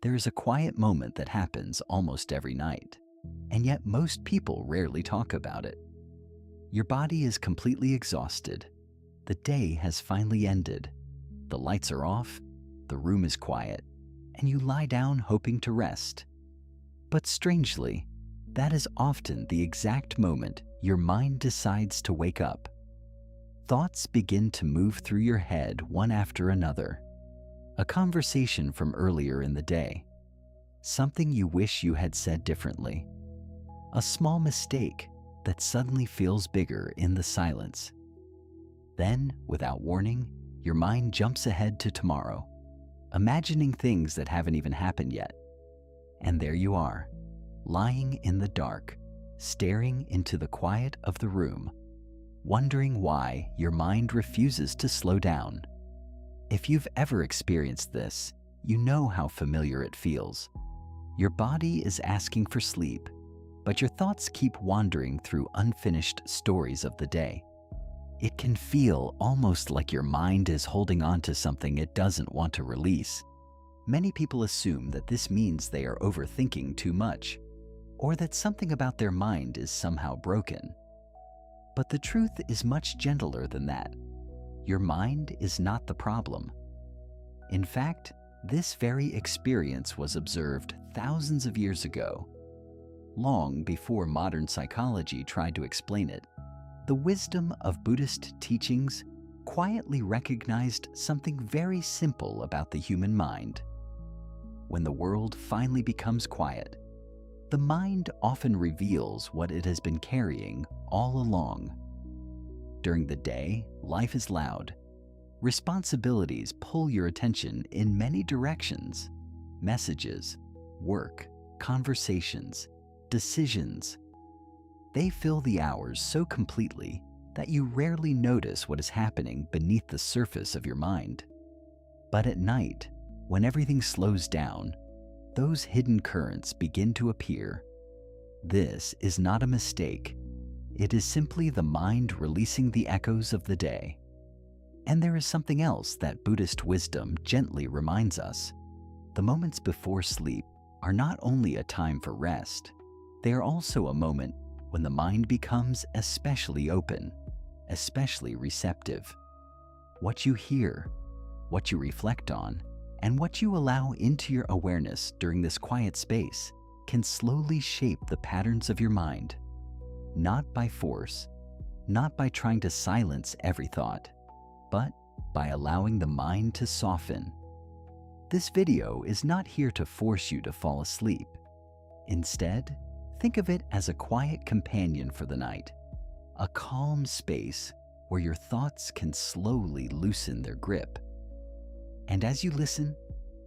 There is a quiet moment that happens almost every night, and yet most people rarely talk about it. Your body is completely exhausted. The day has finally ended. The lights are off, the room is quiet, and you lie down hoping to rest. But strangely, that is often the exact moment your mind decides to wake up. Thoughts begin to move through your head one after another. A conversation from earlier in the day. Something you wish you had said differently. A small mistake that suddenly feels bigger in the silence. Then, without warning, your mind jumps ahead to tomorrow, imagining things that haven't even happened yet. And there you are, lying in the dark, staring into the quiet of the room, wondering why your mind refuses to slow down. If you've ever experienced this, you know how familiar it feels. Your body is asking for sleep, but your thoughts keep wandering through unfinished stories of the day. It can feel almost like your mind is holding on to something it doesn't want to release. Many people assume that this means they are overthinking too much, or that something about their mind is somehow broken. But the truth is much gentler than that. Your mind is not the problem. In fact, this very experience was observed thousands of years ago. Long before modern psychology tried to explain it, the wisdom of Buddhist teachings quietly recognized something very simple about the human mind. When the world finally becomes quiet, the mind often reveals what it has been carrying all along. During the day, life is loud. Responsibilities pull your attention in many directions. Messages, work, conversations, decisions. They fill the hours so completely that you rarely notice what is happening beneath the surface of your mind. But at night, when everything slows down, those hidden currents begin to appear. This is not a mistake. It is simply the mind releasing the echoes of the day. And there is something else that Buddhist wisdom gently reminds us. The moments before sleep are not only a time for rest, they are also a moment when the mind becomes especially open, especially receptive. What you hear, what you reflect on, and what you allow into your awareness during this quiet space can slowly shape the patterns of your mind. Not by force, not by trying to silence every thought, but by allowing the mind to soften. This video is not here to force you to fall asleep. Instead, think of it as a quiet companion for the night, a calm space where your thoughts can slowly loosen their grip. And as you listen,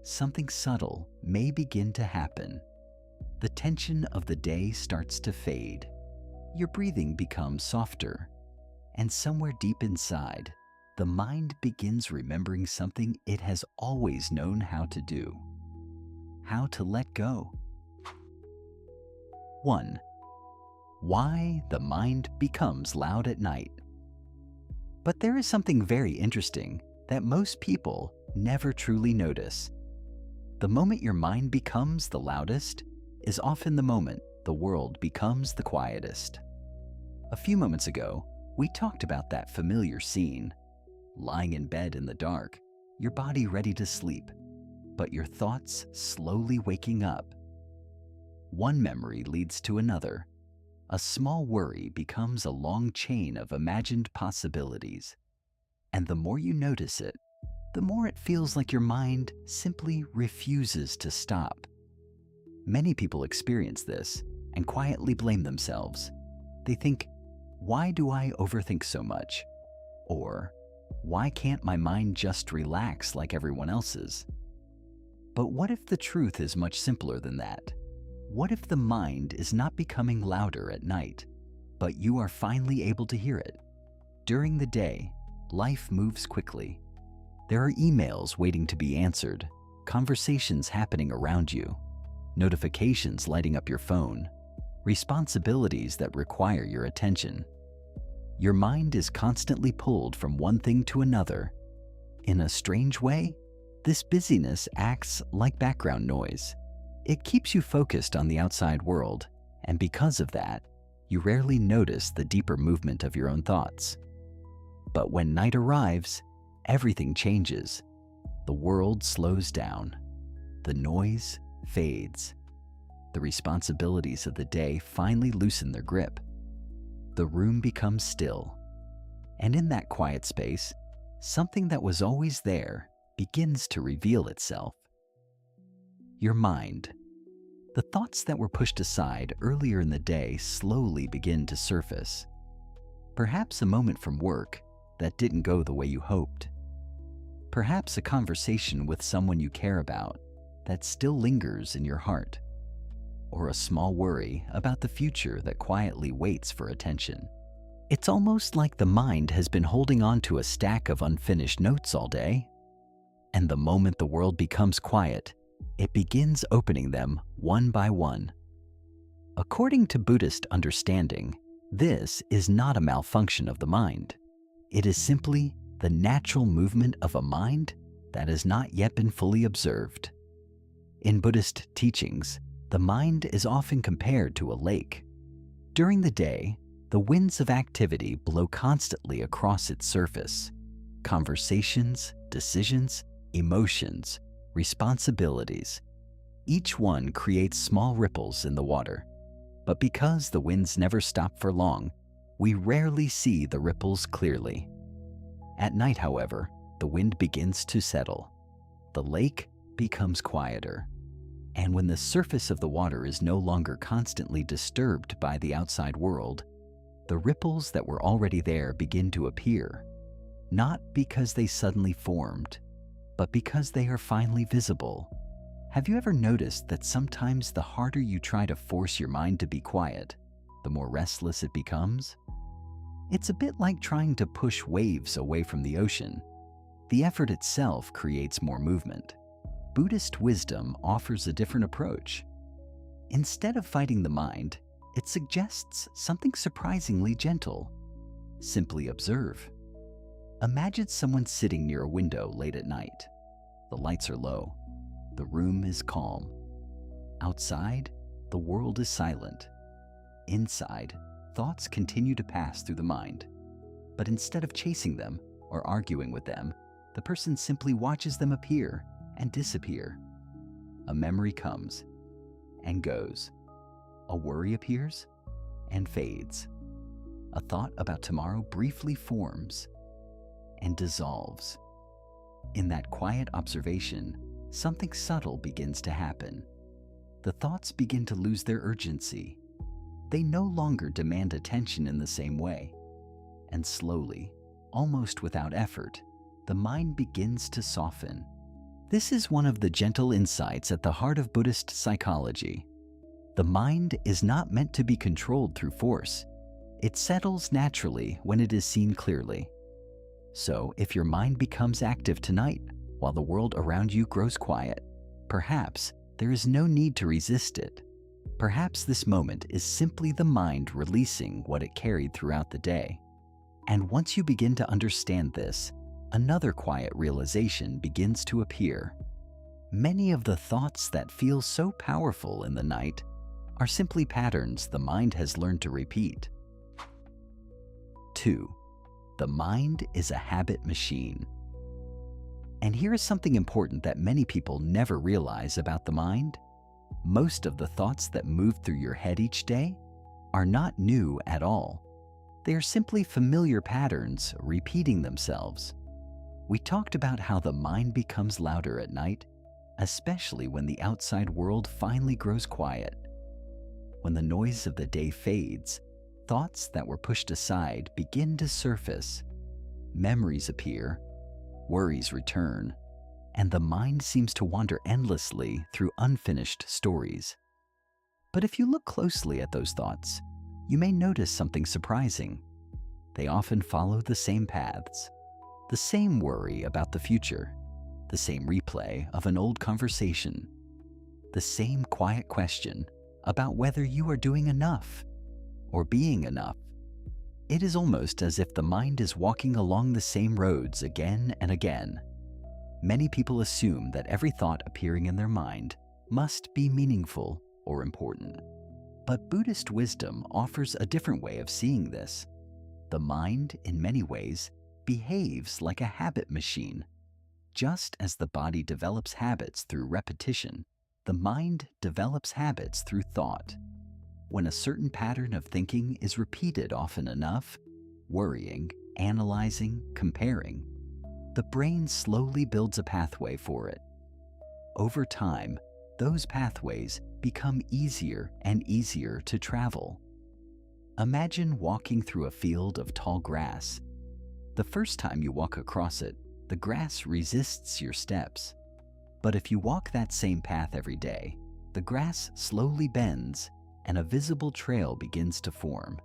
something subtle may begin to happen. The tension of the day starts to fade. Your breathing becomes softer, and somewhere deep inside, the mind begins remembering something it has always known how to do. How to let go. 1. Why the mind becomes loud at night. But there is something very interesting that most people never truly notice. The moment your mind becomes the loudest is often the moment the world becomes the quietest. A few moments ago, we talked about that familiar scene. Lying in bed in the dark, your body ready to sleep, but your thoughts slowly waking up. One memory leads to another. A small worry becomes a long chain of imagined possibilities. And the more you notice it, the more it feels like your mind simply refuses to stop. Many people experience this and quietly blame themselves. They think, why do I overthink so much? Or, why can't my mind just relax like everyone else's? But what if the truth is much simpler than that? What if the mind is not becoming louder at night, but you are finally able to hear it? During the day, life moves quickly. There are emails waiting to be answered, conversations happening around you, notifications lighting up your phone, responsibilities that require your attention. Your mind is constantly pulled from one thing to another. In a strange way, This busyness acts like background noise. It keeps you focused on the outside world, and because of that, you rarely notice the deeper movement of your own thoughts. But when night arrives, everything changes. The world slows down. The noise fades. The responsibilities of the day finally loosen their grip. The room becomes still. And in that quiet space, something that was always there begins to reveal itself. Your mind. The thoughts that were pushed aside earlier in the day slowly begin to surface. Perhaps a moment from work that didn't go the way you hoped. Perhaps a conversation with someone you care about that still lingers in your heart. Or a small worry about the future that quietly waits for attention. It's almost like the mind has been holding on to a stack of unfinished notes all day. And the moment the world becomes quiet, it begins opening them one by one. According to Buddhist understanding, this is not a malfunction of the mind. It is simply the natural movement of a mind that has not yet been fully observed. In Buddhist teachings, the mind is often compared to a lake. During the day, the winds of activity blow constantly across its surface. Conversations, decisions, emotions, responsibilities. Each one creates small ripples in the water. But because the winds never stop for long, we rarely see the ripples clearly. At night, however, the wind begins to settle. The lake becomes quieter. And when the surface of the water is no longer constantly disturbed by the outside world, the ripples that were already there begin to appear, not because they suddenly formed, but because they are finally visible. Have you ever noticed that sometimes the harder you try to force your mind to be quiet, the more restless it becomes? It's a bit like trying to push waves away from the ocean. The effort itself creates more movement. Buddhist wisdom offers a different approach. Instead of fighting the mind, it suggests something surprisingly gentle. Simply observe. Imagine someone sitting near a window late at night. The lights are low. The room is calm. Outside, the world is silent. Inside, thoughts continue to pass through the mind. But instead of chasing them or arguing with them, the person simply watches them appear and disappear. A memory comes and goes. A worry appears and fades. A thought about tomorrow briefly forms and dissolves. In that quiet observation, something subtle begins to happen. The thoughts begin to lose their urgency. They no longer demand attention in the same way. And slowly, almost without effort, the mind begins to soften. This is one of the gentle insights at the heart of Buddhist psychology. The mind is not meant to be controlled through force. It settles naturally when it is seen clearly. So, if your mind becomes active tonight while the world around you grows quiet, perhaps there is no need to resist it. Perhaps this moment is simply the mind releasing what it carried throughout the day. And once you begin to understand this, another quiet realization begins to appear. Many of the thoughts that feel so powerful in the night are simply patterns the mind has learned to repeat. 2. The mind is a habit machine. And here is something important that many people never realize about the mind. Most of the thoughts that move through your head each day are not new at all. They are simply familiar patterns repeating themselves. We talked about how the mind becomes louder at night, especially when the outside world finally grows quiet. When the noise of the day fades, thoughts that were pushed aside begin to surface. Memories appear, worries return, and the mind seems to wander endlessly through unfinished stories. But if you look closely at those thoughts, you may notice something surprising. They often follow the same paths, the same worry about the future, the same replay of an old conversation, the same quiet question about whether you are doing enough or being enough. It is almost as if the mind is walking along the same roads again and again. Many people assume that every thought appearing in their mind must be meaningful or important. But Buddhist wisdom offers a different way of seeing this. The mind, in many ways, behaves like a habit machine. Just as the body develops habits through repetition, the mind develops habits through thought. When a certain pattern of thinking is repeated often enough, worrying, analyzing, comparing, the brain slowly builds a pathway for it. Over time, those pathways become easier and easier to travel. Imagine walking through a field of tall grass. The first time you walk across it, the grass resists your steps. But if you walk that same path every day, the grass slowly bends and a visible trail begins to form.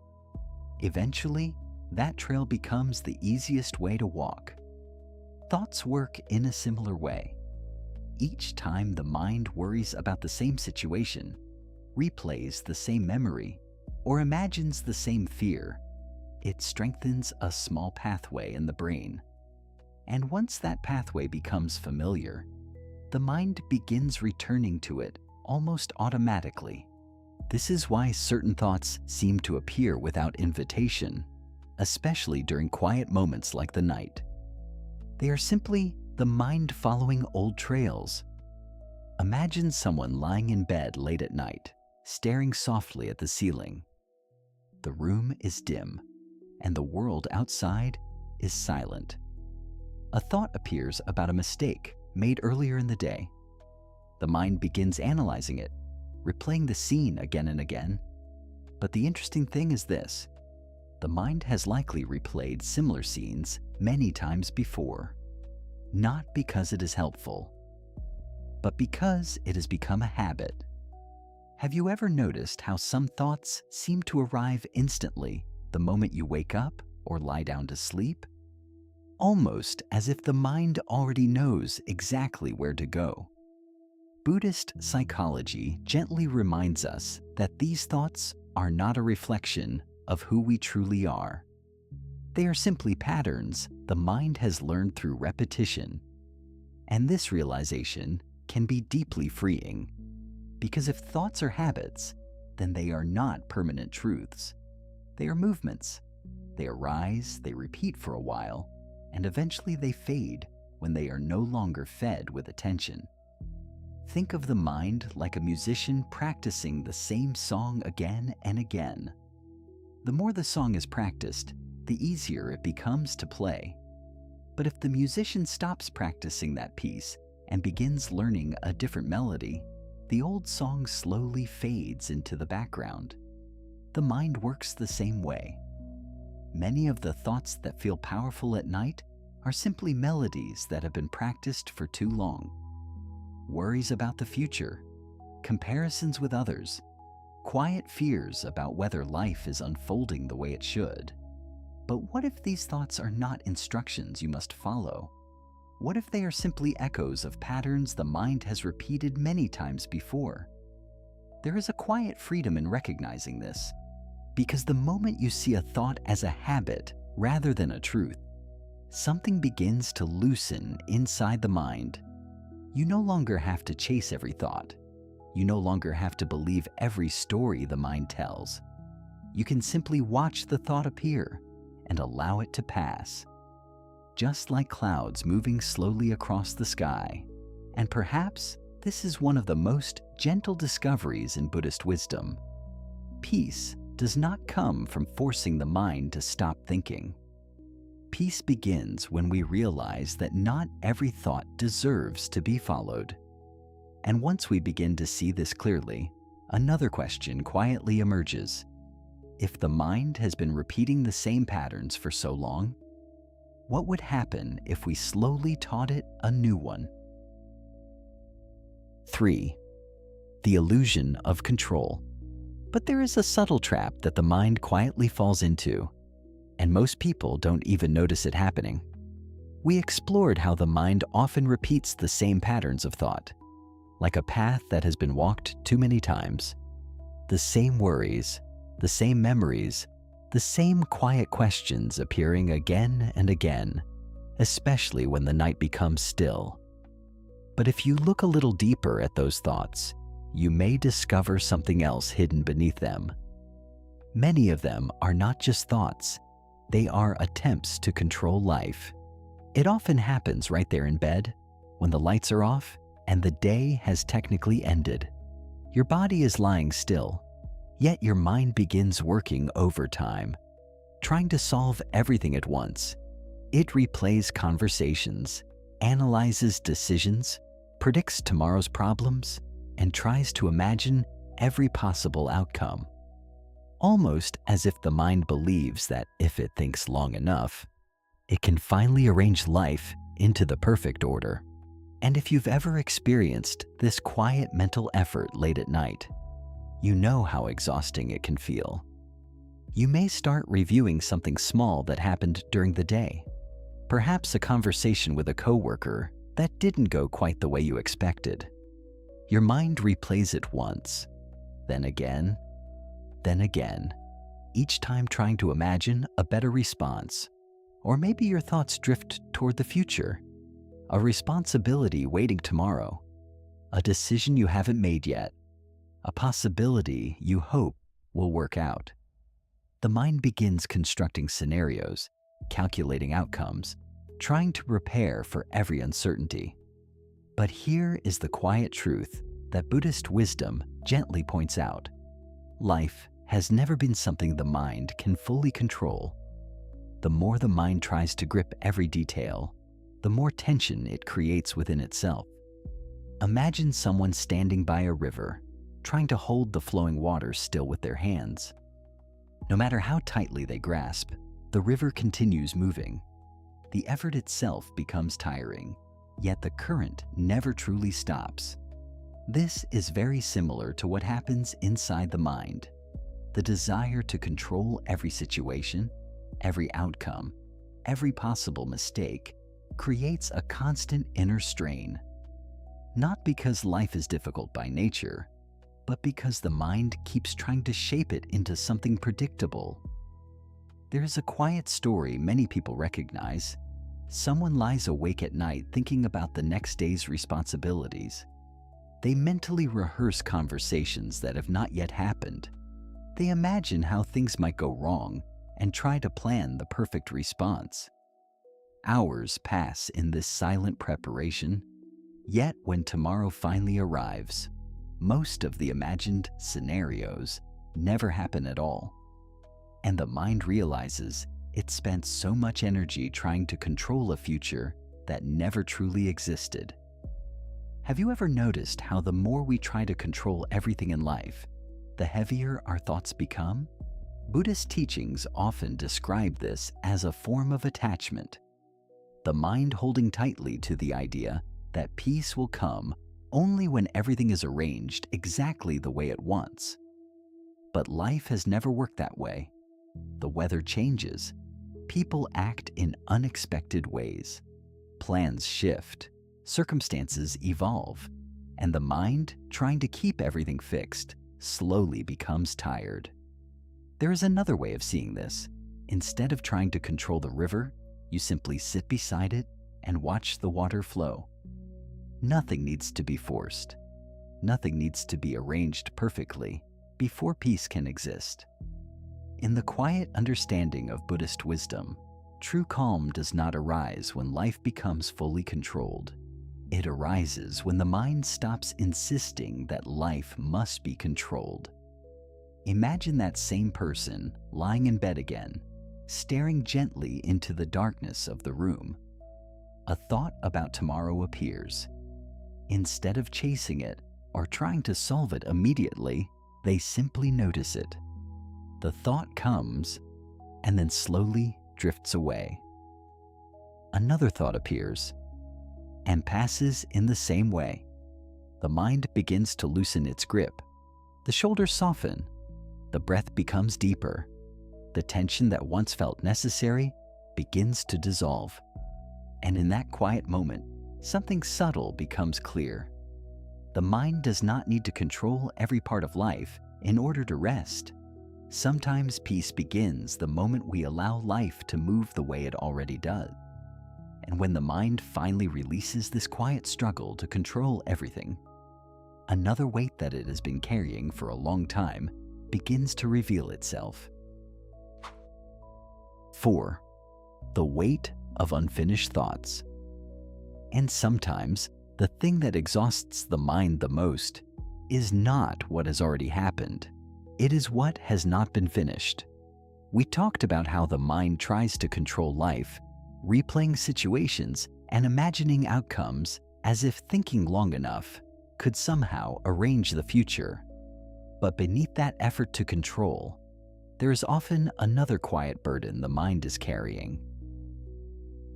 Eventually, that trail becomes the easiest way to walk. Thoughts work in a similar way. Each time the mind worries about the same situation, replays the same memory, or imagines the same fear, it strengthens a small pathway in the brain. And once that pathway becomes familiar, the mind begins returning to it almost automatically. This is why certain thoughts seem to appear without invitation, especially during quiet moments like the night. They are simply the mind following old trails. Imagine someone lying in bed late at night, staring softly at the ceiling. The room is dim, and the world outside is silent. A thought appears about a mistake made earlier in the day. The mind begins analyzing it, replaying the scene again and again. But the interesting thing is this: the mind has likely replayed similar scenes many times before, not because it is helpful, but because it has become a habit. Have you ever noticed how some thoughts seem to arrive instantly the moment you wake up or lie down to sleep? Almost as if the mind already knows exactly where to go. Buddhist psychology gently reminds us that these thoughts are not a reflection of who we truly are. They are simply patterns the mind has learned through repetition. And this realization can be deeply freeing, because if thoughts are habits, then they are not permanent truths. They are movements. They arise, they repeat for a while, and eventually they fade when they are no longer fed with attention. Think of the mind like a musician practicing the same song again and again. The more the song is practiced, the easier it becomes to play. But if the musician stops practicing that piece and begins learning a different melody, the old song slowly fades into the background. The mind works the same way. Many of the thoughts that feel powerful at night are simply melodies that have been practiced for too long. Worries about the future, comparisons with others, quiet fears about whether life is unfolding the way it should. But what if these thoughts are not instructions you must follow? What if they are simply echoes of patterns the mind has repeated many times before? There is a quiet freedom in recognizing this, because the moment you see a thought as a habit rather than a truth, something begins to loosen inside the mind. You no longer have to chase every thought. You no longer have to believe every story the mind tells. You can simply watch the thought appear and allow it to pass, just like clouds moving slowly across the sky. And perhaps this is one of the most gentle discoveries in Buddhist wisdom. Peace does not come from forcing the mind to stop thinking. Peace begins when we realize that not every thought deserves to be followed. And once we begin to see this clearly, another question quietly emerges. If the mind has been repeating the same patterns for so long, what would happen if we slowly taught it a new one? 3. The illusion of control. But there is a subtle trap that the mind quietly falls into, and most people don't even notice it happening. We explored how the mind often repeats the same patterns of thought, like a path that has been walked too many times. The same worries, the same memories, the same quiet questions appearing again and again, especially when the night becomes still. But if you look a little deeper at those thoughts, you may discover something else hidden beneath them. Many of them are not just thoughts, they are attempts to control life. It often happens right there in bed, when the lights are off and the day has technically ended. Your body is lying still, yet your mind begins working overtime, trying to solve everything at once. It replays conversations, analyzes decisions, predicts tomorrow's problems, and tries to imagine every possible outcome. Almost as if the mind believes that if it thinks long enough, it can finally arrange life into the perfect order. And if you've ever experienced this quiet mental effort late at night, you know how exhausting it can feel. You may start reviewing something small that happened during the day. Perhaps a conversation with a coworker that didn't go quite the way you expected. Your mind replays it once, then again, each time trying to imagine a better response. Or maybe your thoughts drift toward the future, a responsibility waiting tomorrow, a decision you haven't made yet, a possibility you hope will work out. The mind begins constructing scenarios, calculating outcomes, trying to prepare for every uncertainty. But here is the quiet truth that Buddhist wisdom gently points out. Life has never been something the mind can fully control. The more the mind tries to grip every detail, the more tension it creates within itself. Imagine someone standing by a river, trying to hold the flowing water still with their hands. No matter how tightly they grasp, the river continues moving. The effort itself becomes tiring, yet the current never truly stops. This is very similar to what happens inside the mind. The desire to control every situation, every outcome, every possible mistake creates a constant inner strain. Not because life is difficult by nature, but because the mind keeps trying to shape it into something predictable. There is a quiet story many people recognize. Someone lies awake at night thinking about the next day's responsibilities. They mentally rehearse conversations that have not yet happened. They imagine how things might go wrong and try to plan the perfect response. Hours pass in this silent preparation, yet when tomorrow finally arrives, most of the imagined scenarios never happen at all. And the mind realizes it spent so much energy trying to control a future that never truly existed. Have you ever noticed how the more we try to control everything in life, the heavier our thoughts become? Buddhist teachings often describe this as a form of attachment, the mind holding tightly to the idea that peace will come only when everything is arranged exactly the way it wants. But life has never worked that way. The weather changes, people act in unexpected ways, plans shift, circumstances evolve, and the mind, trying to keep everything fixed, slowly becomes tired. There is another way of seeing this. Instead of trying to control the river, you simply sit beside it and watch the water flow. Nothing needs to be forced. Nothing needs to be arranged perfectly before peace can exist. In the quiet understanding of Buddhist wisdom, true calm does not arise when life becomes fully controlled. It arises when the mind stops insisting that life must be controlled. Imagine that same person lying in bed again, staring gently into the darkness of the room. A thought about tomorrow appears. Instead of chasing it or trying to solve it immediately, they simply notice it. The thought comes and then slowly drifts away. Another thought appears and passes in the same way. The mind begins to loosen its grip. The shoulders soften. The breath becomes deeper. The tension that once felt necessary begins to dissolve. And in that quiet moment, something subtle becomes clear. The mind does not need to control every part of life in order to rest. Sometimes peace begins the moment we allow life to move the way it already does. And when the mind finally releases this quiet struggle to control everything, another weight that it has been carrying for a long time begins to reveal itself. 4. The weight of unfinished thoughts. And sometimes, the thing that exhausts the mind the most is not what has already happened. It is what has not been finished. We talked about how the mind tries to control life, replaying situations and imagining outcomes as if thinking long enough could somehow arrange the future. But beneath that effort to control, there is often another quiet burden the mind is carrying.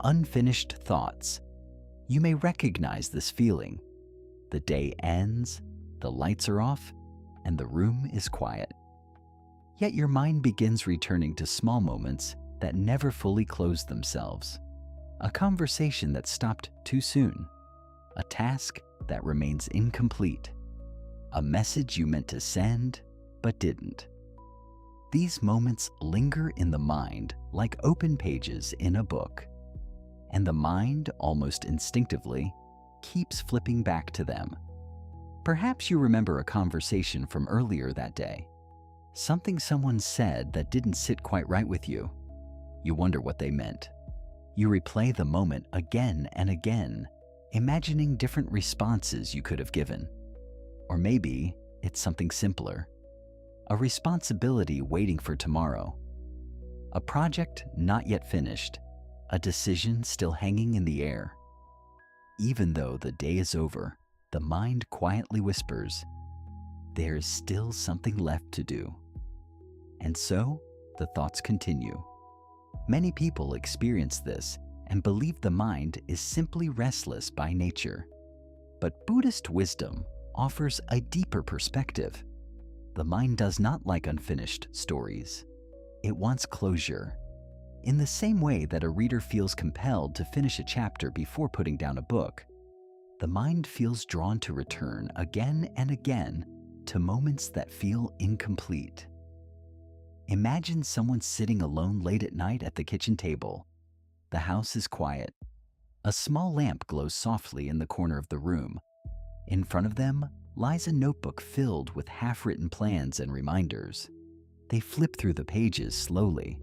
Unfinished thoughts. You may recognize this feeling. The day ends, the lights are off, and the room is quiet. Yet your mind begins returning to small moments that never fully closed themselves. A conversation that stopped too soon. A task that remains incomplete. A message you meant to send, but didn't. These moments linger in the mind like open pages in a book. And the mind, almost instinctively, keeps flipping back to them. Perhaps you remember a conversation from earlier that day. Something someone said that didn't sit quite right with you. You wonder what they meant. You replay the moment again and again, imagining different responses you could have given. Or maybe it's something simpler. A responsibility waiting for tomorrow. A project not yet finished. A decision still hanging in the air. Even though the day is over, the mind quietly whispers, "There's still something left to do." And so, the thoughts continue. Many people experience this and believe the mind is simply restless by nature. But Buddhist wisdom offers a deeper perspective. The mind does not like unfinished stories. It wants closure. In the same way that a reader feels compelled to finish a chapter before putting down a book, the mind feels drawn to return again and again to moments that feel incomplete. Imagine someone sitting alone late at night at the kitchen table. The house is quiet. A small lamp glows softly in the corner of the room. In front of them lies a notebook filled with half-written plans and reminders. They flip through the pages slowly.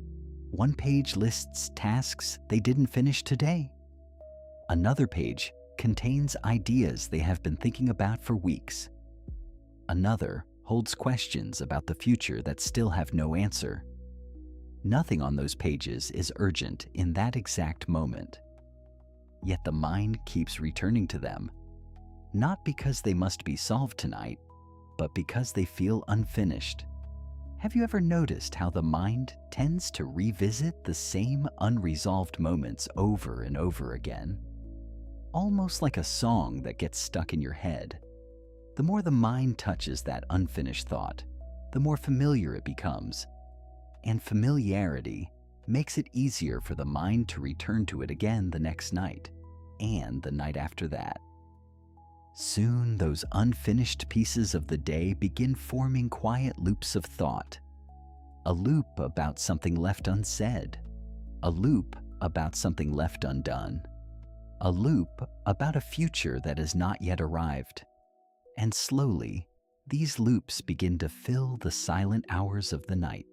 One page lists tasks they didn't finish today. Another page contains ideas they have been thinking about for weeks. Another holds questions about the future that still have no answer. Nothing on those pages is urgent in that exact moment. Yet the mind keeps returning to them, not because they must be solved tonight, but because they feel unfinished. Have you ever noticed how the mind tends to revisit the same unresolved moments over and over again? Almost like a song that gets stuck in your head. The more the mind touches that unfinished thought, the more familiar it becomes. And familiarity makes it easier for the mind to return to it again the next night, and the night after that. Soon, those unfinished pieces of the day begin forming quiet loops of thought. A loop about something left unsaid. A loop about something left undone. A loop about a future that has not yet arrived. And slowly, these loops begin to fill the silent hours of the night.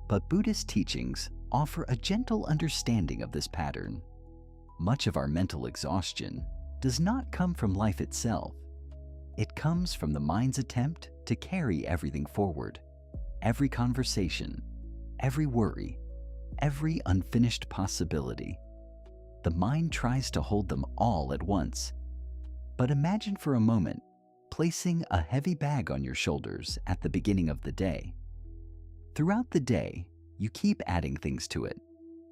But Buddhist teachings offer a gentle understanding of this pattern. Much of our mental exhaustion does not come from life itself. It comes from the mind's attempt to carry everything forward. Every conversation, every worry, every unfinished possibility. The mind tries to hold them all at once. But imagine for a moment placing a heavy bag on your shoulders at the beginning of the day. Throughout the day, you keep adding things to it.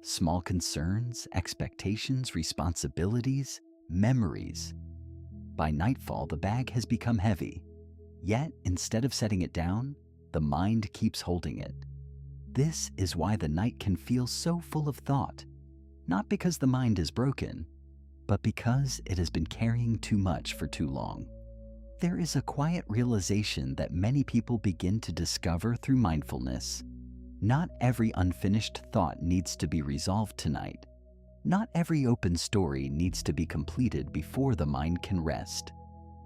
Small concerns, expectations, responsibilities, memories. By nightfall, the bag has become heavy. Yet, instead of setting it down, the mind keeps holding it. This is why the night can feel so full of thought. Not because the mind is broken, but because it has been carrying too much for too long. There is a quiet realization that many people begin to discover through mindfulness. Not every unfinished thought needs to be resolved tonight. Not every open story needs to be completed before the mind can rest.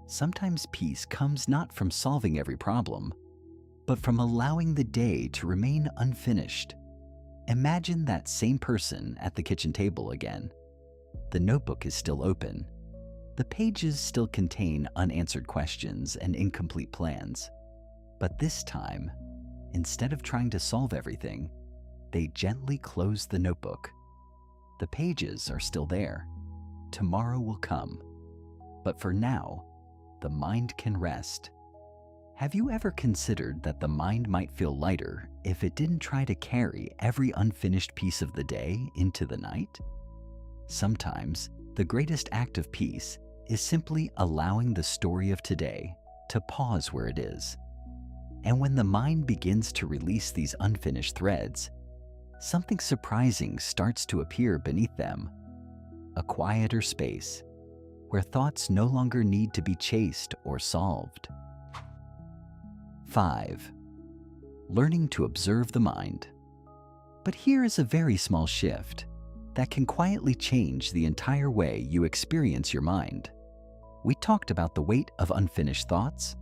Sometimes peace comes not from solving every problem, but from allowing the day to remain unfinished. Imagine that same person at the kitchen table again. The notebook is still open. The pages still contain unanswered questions and incomplete plans. But this time, instead of trying to solve everything, they gently close the notebook. The pages are still there. Tomorrow will come. But for now, the mind can rest. Have you ever considered that the mind might feel lighter if it didn't try to carry every unfinished piece of the day into the night? Sometimes, the greatest act of peace is simply allowing the story of today to pause where it is. And when the mind begins to release these unfinished threads, something surprising starts to appear beneath them. A quieter space where thoughts no longer need to be chased or solved. 5. Learning to observe the mind. But here is a very small shift that can quietly change the entire way you experience your mind. We talked about the weight of unfinished thoughts,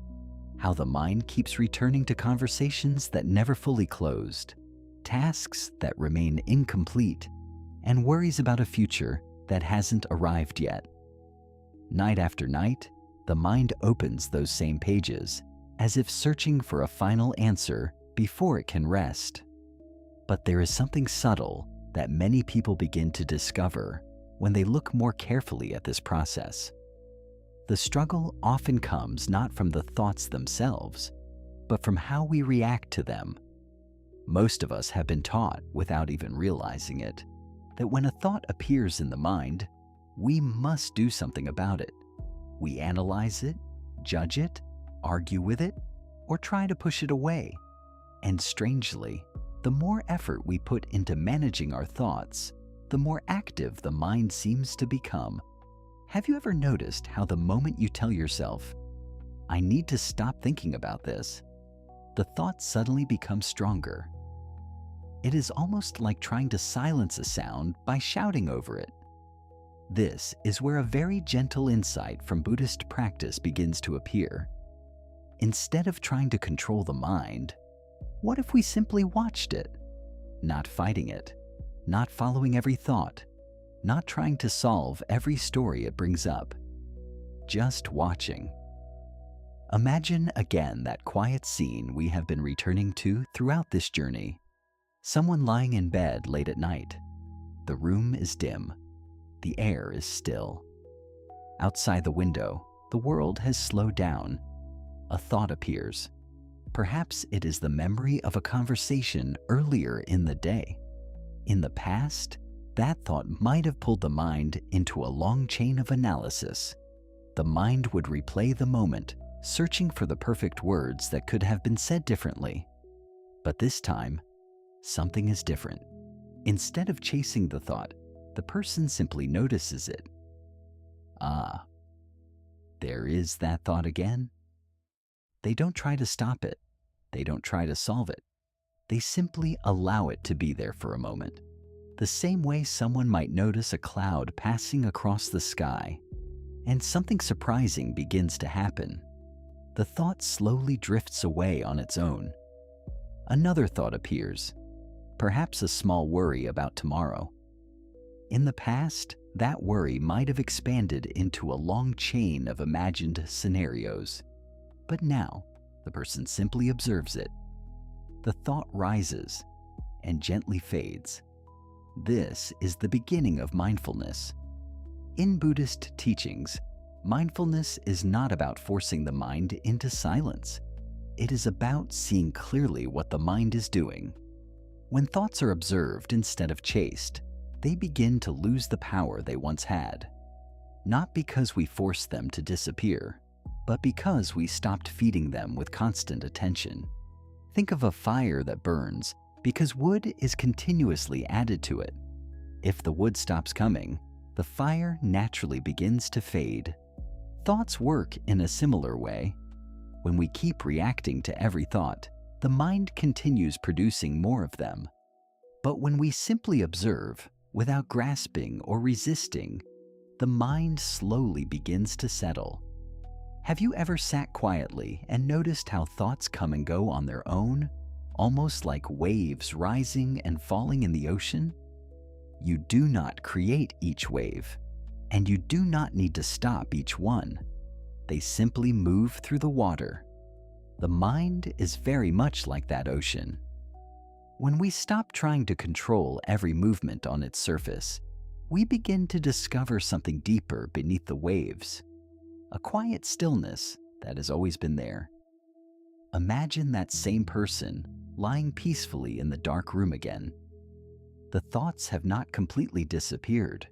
how the mind keeps returning to conversations that never fully closed, tasks that remain incomplete, and worries about a future that hasn't arrived yet. Night after night, the mind opens those same pages, as if searching for a final answer before it can rest. But there is something subtle that many people begin to discover when they look more carefully at this process. The struggle often comes not from the thoughts themselves, but from how we react to them. Most of us have been taught, without even realizing it, that when a thought appears in the mind, we must do something about it. We analyze it, judge it, argue with it, or try to push it away. And strangely, the more effort we put into managing our thoughts, the more active the mind seems to become. Have you ever noticed how the moment you tell yourself, "I need to stop thinking about this," the thoughts suddenly become stronger? It is almost like trying to silence a sound by shouting over it. This is where a very gentle insight from Buddhist practice begins to appear. Instead of trying to control the mind, what if we simply watched it? Not fighting it, not following every thought, not trying to solve every story it brings up. Just watching. Imagine again that quiet scene we have been returning to throughout this journey. Someone lying in bed late at night. The room is dim. The air is still. Outside the window, the world has slowed down. A thought appears. Perhaps it is the memory of a conversation earlier in the day. In the past, that thought might have pulled the mind into a long chain of analysis. The mind would replay the moment, searching for the perfect words that could have been said differently. But this time, something is different. Instead of chasing the thought, the person simply notices it. Ah, there is that thought again. They don't try to stop it. They don't try to solve it. They simply allow it to be there for a moment. The same way someone might notice a cloud passing across the sky, and something surprising begins to happen. The thought slowly drifts away on its own. Another thought appears, perhaps a small worry about tomorrow. In the past, that worry might have expanded into a long chain of imagined scenarios. But now, the person simply observes it. The thought rises and gently fades. This is the beginning of mindfulness. In Buddhist teachings, mindfulness is not about forcing the mind into silence. It is about seeing clearly what the mind is doing. When thoughts are observed instead of chased, they begin to lose the power they once had. Not because we forced them to disappear, but because we stopped feeding them with constant attention. Think of a fire that burns because wood is continuously added to it. If the wood stops coming, the fire naturally begins to fade. Thoughts work in a similar way. When we keep reacting to every thought, the mind continues producing more of them. But when we simply observe, Without grasping or resisting, the mind slowly begins to settle. Have you ever sat quietly and noticed how thoughts come and go on their own, almost like waves rising and falling in the ocean? You do not create each wave, and you do not need to stop each one. They simply move through the water. The mind is very much like that ocean. When we stop trying to control every movement on its surface, we begin to discover something deeper beneath the waves, a quiet stillness that has always been there. Imagine that same person lying peacefully in the dark room again. The thoughts have not completely disappeared.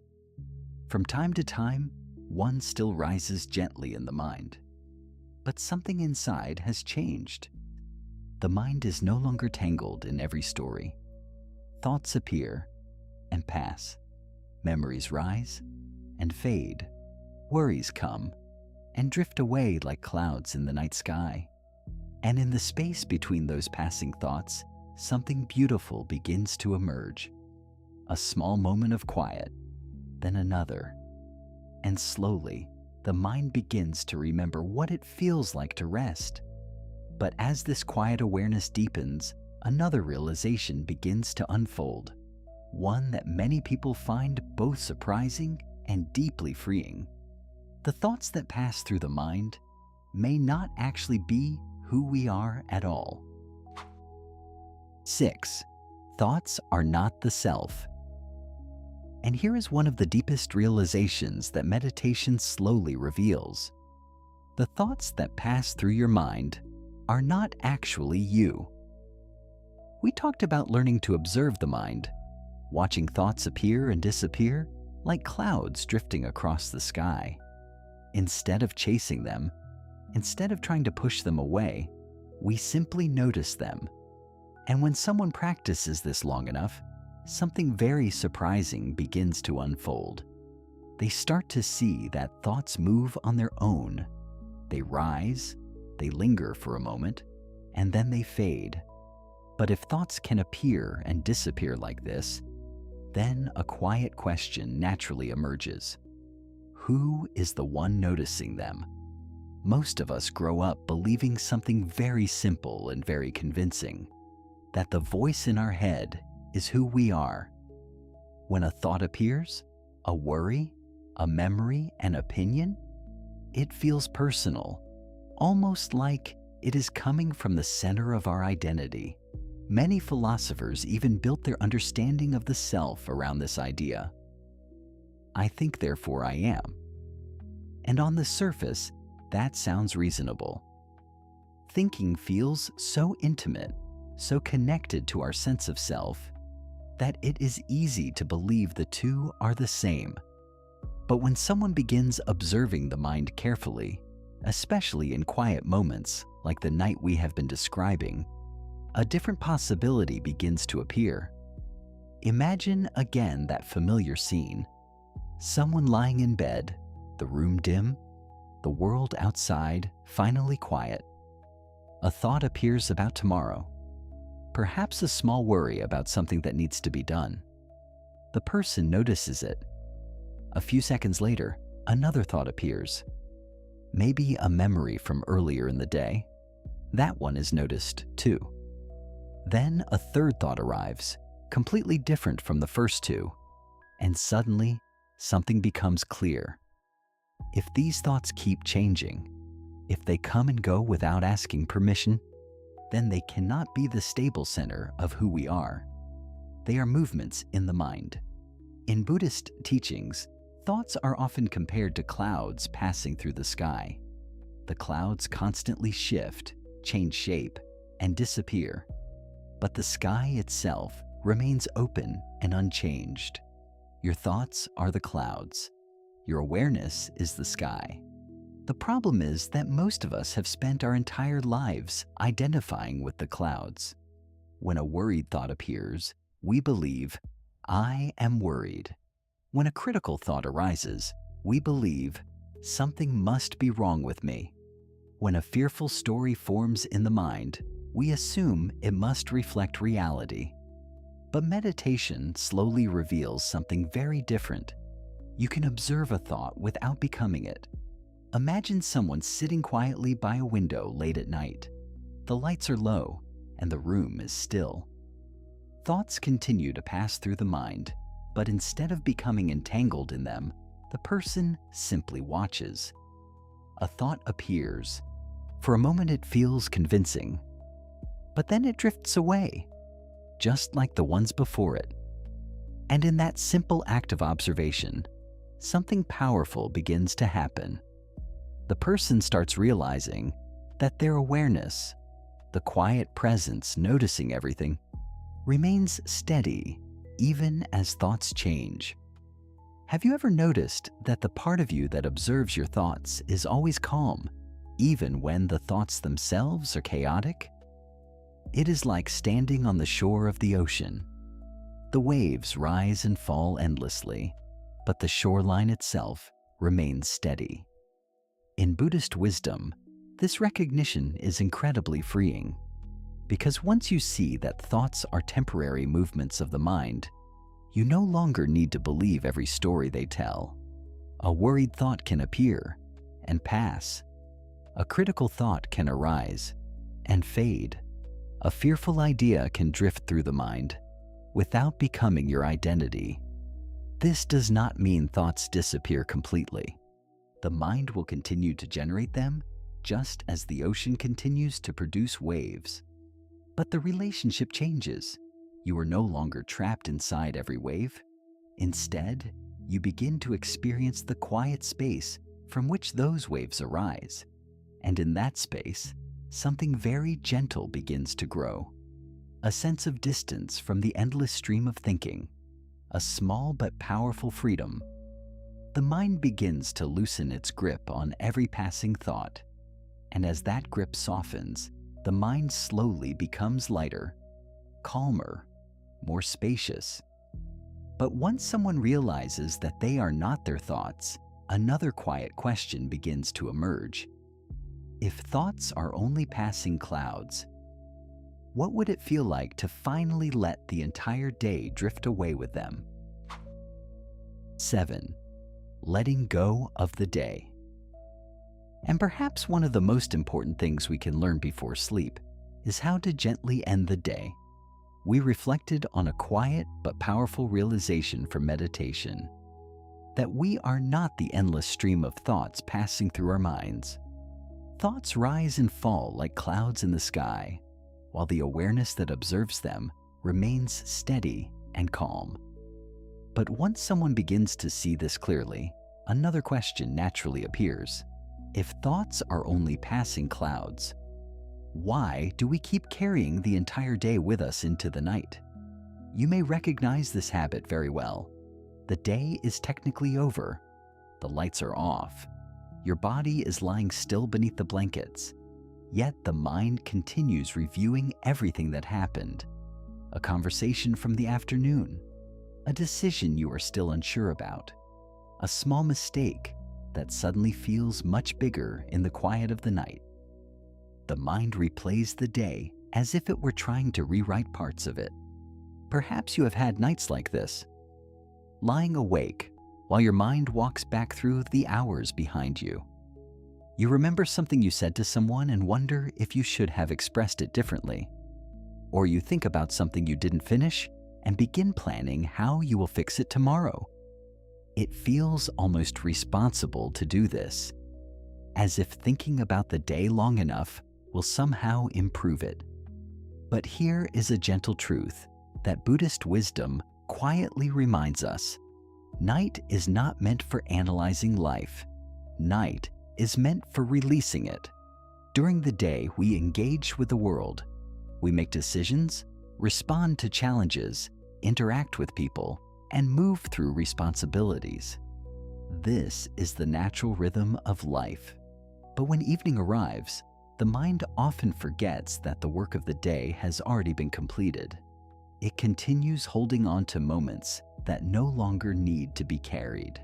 From time to time, one still rises gently in the mind. But something inside has changed. The mind is no longer tangled in every story. Thoughts appear and pass. Memories rise and fade. Worries come and drift away like clouds in the night sky. And in the space between those passing thoughts, something beautiful begins to emerge. A small moment of quiet, then another. And slowly, the mind begins to remember what it feels like to rest. But as this quiet awareness deepens, another realization begins to unfold, one that many people find both surprising and deeply freeing. The thoughts that pass through the mind may not actually be who we are at all. 6. Thoughts are not the self. And here is one of the deepest realizations that meditation slowly reveals. The thoughts that pass through your mind are not actually you. We talked about learning to observe the mind, watching thoughts appear and disappear like clouds drifting across the sky. Instead of chasing them, instead of trying to push them away, we simply notice them. And when someone practices this long enough, something very surprising begins to unfold. They start to see that thoughts move on their own. They rise, they linger for a moment, and then they fade. But if thoughts can appear and disappear like this, then a quiet question naturally emerges. Who is the one noticing them? Most of us grow up believing something very simple and very convincing, that the voice in our head is who we are. When a thought appears, a worry, a memory, an opinion, it feels personal, almost like it is coming from the center of our identity. Many philosophers even built their understanding of the self around this idea. I think, therefore I am. And on the surface, that sounds reasonable. Thinking feels so intimate, so connected to our sense of self, that it is easy to believe the two are the same. But when someone begins observing the mind carefully, especially in quiet moments like the night we have been describing, a different possibility begins to appear. Imagine again that familiar scene. Someone lying in bed, the room dim, the world outside finally quiet. A thought appears about tomorrow, perhaps a small worry about something that needs to be done. The person notices it. A few seconds later, another thought appears. Maybe a memory from earlier in the day. That one is noticed too. Then a third thought arrives, completely different from the first two, and suddenly something becomes clear. If these thoughts keep changing, if they come and go without asking permission, then they cannot be the stable center of who we are. They are movements in the mind. In Buddhist teachings, thoughts are often compared to clouds passing through the sky. The clouds constantly shift, change shape, and disappear. But the sky itself remains open and unchanged. Your thoughts are the clouds. Your awareness is the sky. The problem is that most of us have spent our entire lives identifying with the clouds. When a worried thought appears, we believe, I am worried. When a critical thought arises, we believe, something must be wrong with me. When a fearful story forms in the mind, we assume it must reflect reality. But meditation slowly reveals something very different. You can observe a thought without becoming it. Imagine someone sitting quietly by a window late at night. The lights are low and the room is still. Thoughts continue to pass through the mind, but instead of becoming entangled in them, the person simply watches. A thought appears. For a moment it feels convincing, but then it drifts away, just like the ones before it. And in that simple act of observation, something powerful begins to happen. The person starts realizing that their awareness, the quiet presence noticing everything, remains steady even as thoughts change. Have you ever noticed that the part of you that observes your thoughts is always calm, even when the thoughts themselves are chaotic? It is like standing on the shore of the ocean. The waves rise and fall endlessly, but the shoreline itself remains steady. In Buddhist wisdom, this recognition is incredibly freeing, because once you see that thoughts are temporary movements of the mind, you no longer need to believe every story they tell. A worried thought can appear and pass. A critical thought can arise and fade. A fearful idea can drift through the mind without becoming your identity. This does not mean thoughts disappear completely. The mind will continue to generate them just as the ocean continues to produce waves. But the relationship changes. You are no longer trapped inside every wave. Instead, you begin to experience the quiet space from which those waves arise. And in that space, something very gentle begins to grow. A sense of distance from the endless stream of thinking. A small but powerful freedom. The mind begins to loosen its grip on every passing thought. And as that grip softens, the mind slowly becomes lighter, calmer, more spacious. But once someone realizes that they are not their thoughts, another quiet question begins to emerge. If thoughts are only passing clouds, what would it feel like to finally let the entire day drift away with them? 7. Letting go of the day. And perhaps one of the most important things we can learn before sleep is how to gently end the day. We reflected on a quiet but powerful realization from meditation, that we are not the endless stream of thoughts passing through our minds. Thoughts rise and fall like clouds in the sky, while the awareness that observes them remains steady and calm. But once someone begins to see this clearly, another question naturally appears. If thoughts are only passing clouds, why do we keep carrying the entire day with us into the night? You may recognize this habit very well. The day is technically over. The lights are off. Your body is lying still beneath the blankets. Yet the mind continues reviewing everything that happened. A conversation from the afternoon. A decision you are still unsure about. A small mistake that suddenly feels much bigger in the quiet of the night. The mind replays the day as if it were trying to rewrite parts of it. Perhaps you have had nights like this, lying awake while your mind walks back through the hours behind you. You remember something you said to someone and wonder if you should have expressed it differently. Or you think about something you didn't finish and begin planning how you will fix it tomorrow. It feels almost responsible to do this, as if thinking about the day long enough will somehow improve it. But here is a gentle truth that Buddhist wisdom quietly reminds us. Night is not meant for analyzing life. Night is meant for releasing it. During the day, we engage with the world. We make decisions, respond to challenges, interact with people, and move through responsibilities. This is the natural rhythm of life. But when evening arrives, the mind often forgets that the work of the day has already been completed. It continues holding on to moments that no longer need to be carried.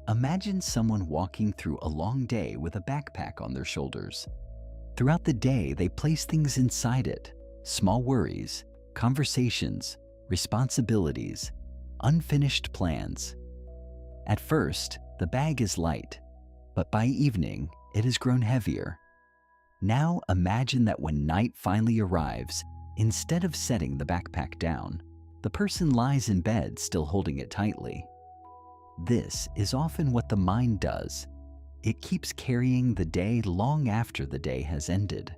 Imagine someone walking through a long day with a backpack on their shoulders. Throughout the day, they place things inside it, small worries, conversations, responsibilities, unfinished plans. At first, the bag is light, but by evening, it has grown heavier. Now imagine that when night finally arrives, instead of setting the backpack down, the person lies in bed still holding it tightly. This is often what the mind does. It keeps carrying the day long after the day has ended.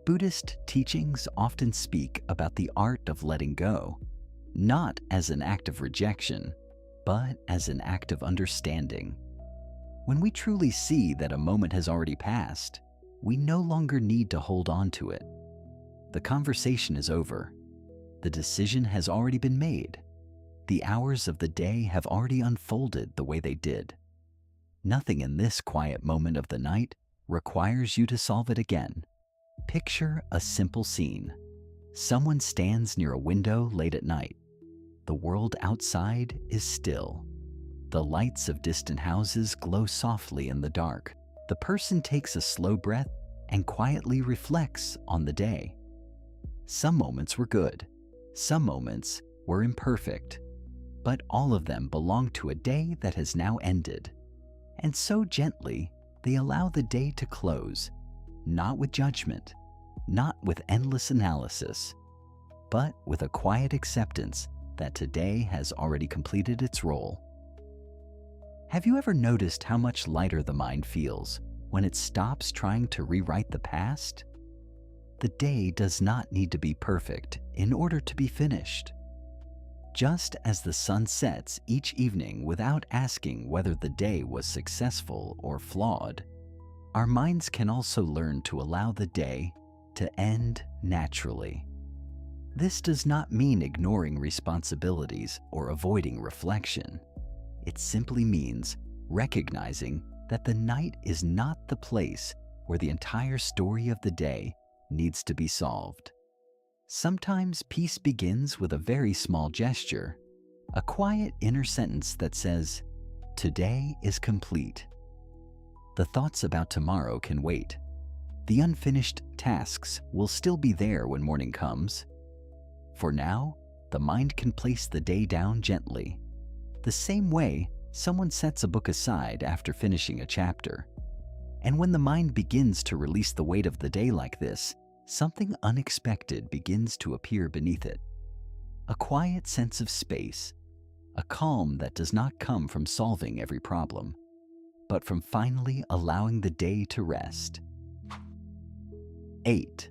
Buddhist teachings often speak about the art of letting go, not as an act of rejection, but as an act of understanding. When we truly see that a moment has already passed, we no longer need to hold on to it. The conversation is over. The decision has already been made. The hours of the day have already unfolded the way they did. Nothing in this quiet moment of the night requires you to solve it again. Picture a simple scene. Someone stands near a window late at night. The world outside is still. The lights of distant houses glow softly in the dark. The person takes a slow breath and quietly reflects on the day. Some moments were good. Some moments were imperfect. But all of them belong to a day that has now ended. And so gently, they allow the day to close, not with judgment, not with endless analysis, but with a quiet acceptance that today has already completed its role. Have you ever noticed how much lighter the mind feels when it stops trying to rewrite the past? The day does not need to be perfect in order to be finished. Just as the sun sets each evening without asking whether the day was successful or flawed, our minds can also learn to allow the day to end naturally. This does not mean ignoring responsibilities or avoiding reflection. It simply means recognizing that the night is not the place where the entire story of the day needs to be solved. Sometimes peace begins with a very small gesture, a quiet inner sentence that says, "Today is complete." The thoughts about tomorrow can wait. The unfinished tasks will still be there when morning comes. For now, the mind can place the day down gently, the same way someone sets a book aside after finishing a chapter. And when the mind begins to release the weight of the day like this, something unexpected begins to appear beneath it. A quiet sense of space, a calm that does not come from solving every problem, but from finally allowing the day to rest. 8.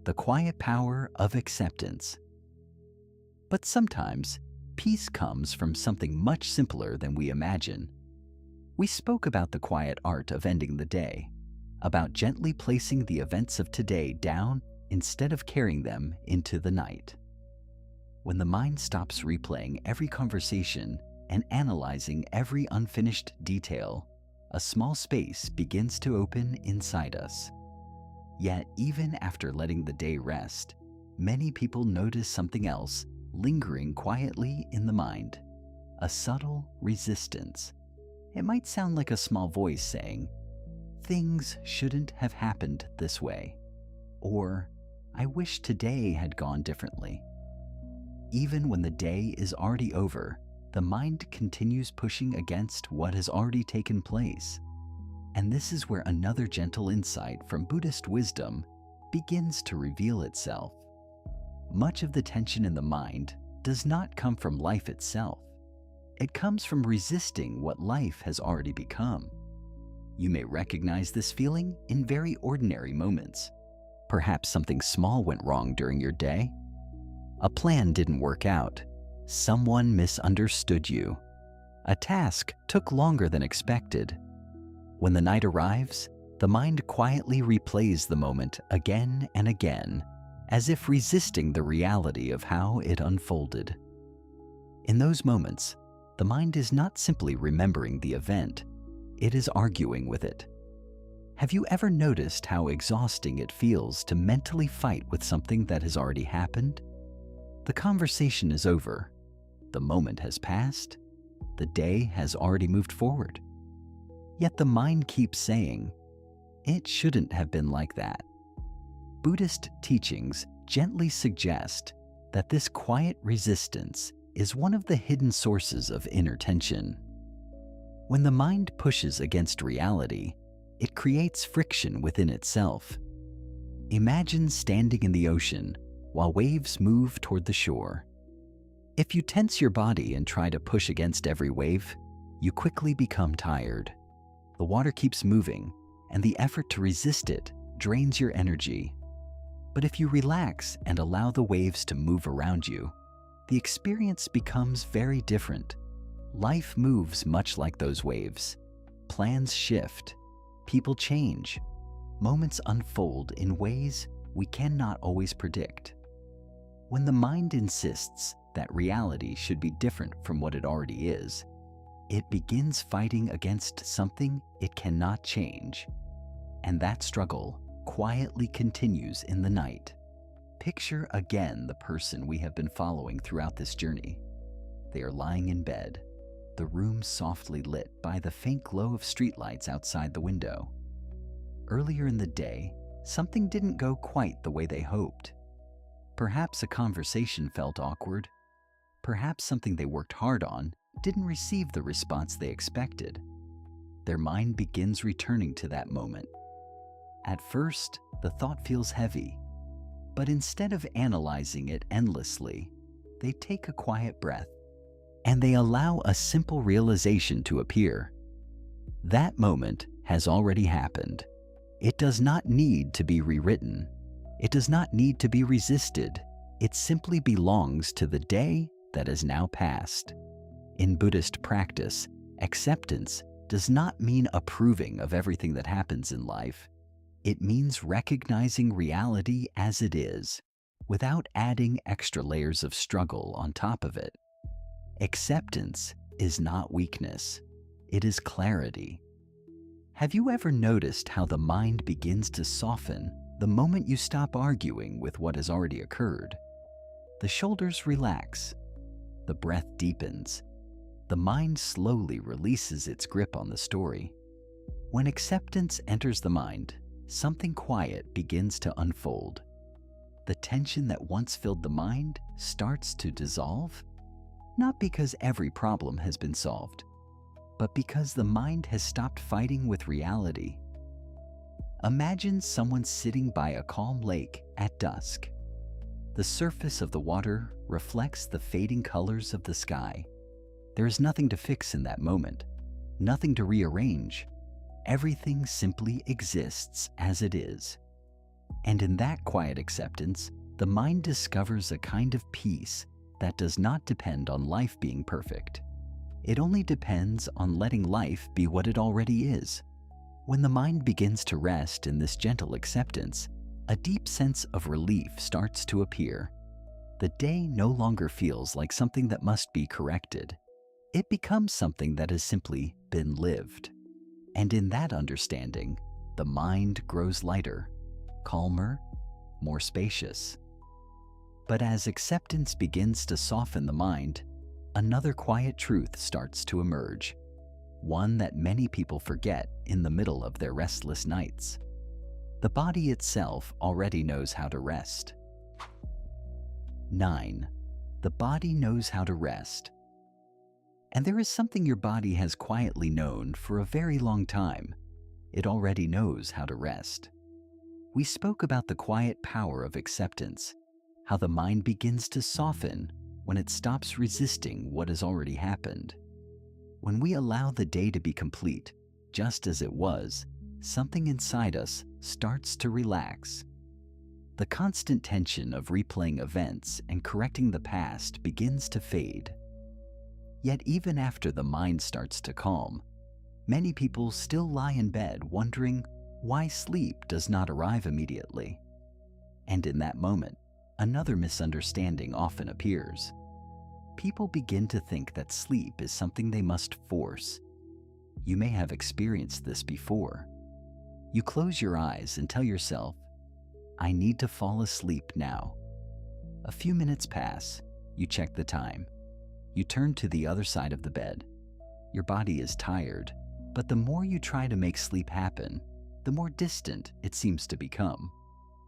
The quiet power of acceptance. But sometimes, peace comes from something much simpler than we imagine. We spoke about the quiet art of ending the day, about gently placing the events of today down instead of carrying them into the night. When the mind stops replaying every conversation and analyzing every unfinished detail, a small space begins to open inside us. Yet, even after letting the day rest, many people notice something else lingering quietly in the mind, a subtle resistance. It might sound like a small voice saying, "Things shouldn't have happened this way," or "I wish today had gone differently." Even when the day is already over, the mind continues pushing against what has already taken place. And this is where another gentle insight from Buddhist wisdom begins to reveal itself. Much of the tension in the mind does not come from life itself. It comes from resisting what life has already become. You may recognize this feeling in very ordinary moments. Perhaps something small went wrong during your day. A plan didn't work out. Someone misunderstood you. A task took longer than expected. When the night arrives, the mind quietly replays the moment again and again, as if resisting the reality of how it unfolded. In those moments, the mind is not simply remembering the event, it is arguing with it. Have you ever noticed how exhausting it feels to mentally fight with something that has already happened? The conversation is over. The moment has passed. The day has already moved forward. Yet the mind keeps saying, "It shouldn't have been like that." Buddhist teachings gently suggest that this quiet resistance is one of the hidden sources of inner tension. When the mind pushes against reality, it creates friction within itself. Imagine standing in the ocean while waves move toward the shore. If you tense your body and try to push against every wave, you quickly become tired. The water keeps moving, and the effort to resist it drains your energy. But if you relax and allow the waves to move around you, the experience becomes very different. Life moves much like those waves. Plans shift, people change, moments unfold in ways we cannot always predict. When the mind insists that reality should be different from what it already is, it begins fighting against something it cannot change. And that struggle quietly continues in the night. Picture again the person we have been following throughout this journey. They are lying in bed, the room softly lit by the faint glow of streetlights outside the window. Earlier in the day, something didn't go quite the way they hoped. Perhaps a conversation felt awkward. Perhaps something they worked hard on didn't receive the response they expected. Their mind begins returning to that moment. At first, the thought feels heavy, but instead of analyzing it endlessly, they take a quiet breath and they allow a simple realization to appear. That moment has already happened. It does not need to be rewritten. It does not need to be resisted. It simply belongs to the day that is now past. In Buddhist practice, acceptance does not mean approving of everything that happens in life. It means recognizing reality as it is, without adding extra layers of struggle on top of it. Acceptance is not weakness. It is clarity. Have you ever noticed how the mind begins to soften the moment you stop arguing with what has already occurred? The shoulders relax. The breath deepens. The mind slowly releases its grip on the story. When acceptance enters the mind, something quiet begins to unfold. The tension that once filled the mind starts to dissolve, not because every problem has been solved, but because the mind has stopped fighting with reality. Imagine someone sitting by a calm lake at dusk. The surface of the water reflects the fading colors of the sky. There is nothing to fix in that moment, nothing to rearrange. Everything simply exists as it is. And in that quiet acceptance, the mind discovers a kind of peace that does not depend on life being perfect. It only depends on letting life be what it already is. When the mind begins to rest in this gentle acceptance, a deep sense of relief starts to appear. The day no longer feels like something that must be corrected. It becomes something that has simply been lived. And in that understanding, the mind grows lighter, calmer, more spacious. But as acceptance begins to soften the mind, another quiet truth starts to emerge, one that many people forget in the middle of their restless nights. The body itself already knows how to rest. 9. The body knows how to rest. And there is something your body has quietly known for a very long time. It already knows how to rest. We spoke about the quiet power of acceptance, how the mind begins to soften when it stops resisting what has already happened. When we allow the day to be complete, just as it was, something inside us starts to relax. The constant tension of replaying events and correcting the past begins to fade. Yet even after the mind starts to calm, many people still lie in bed wondering why sleep does not arrive immediately. And in that moment, another misunderstanding often appears. People begin to think that sleep is something they must force. You may have experienced this before. You close your eyes and tell yourself, "I need to fall asleep now." A few minutes pass, you check the time. You turn to the other side of the bed. Your body is tired, but the more you try to make sleep happen, the more distant it seems to become.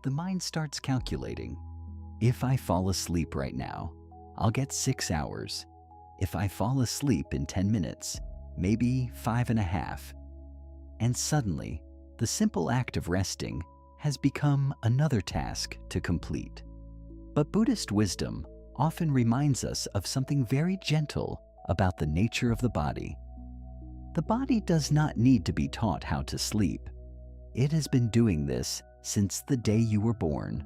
The mind starts calculating. If I fall asleep right now, I'll get 6 hours. If I fall asleep in 10 minutes, maybe 5.5. And suddenly, the simple act of resting has become another task to complete. But Buddhist wisdom often reminds us of something very gentle about the nature of the body. The body does not need to be taught how to sleep. It has been doing this since the day you were born.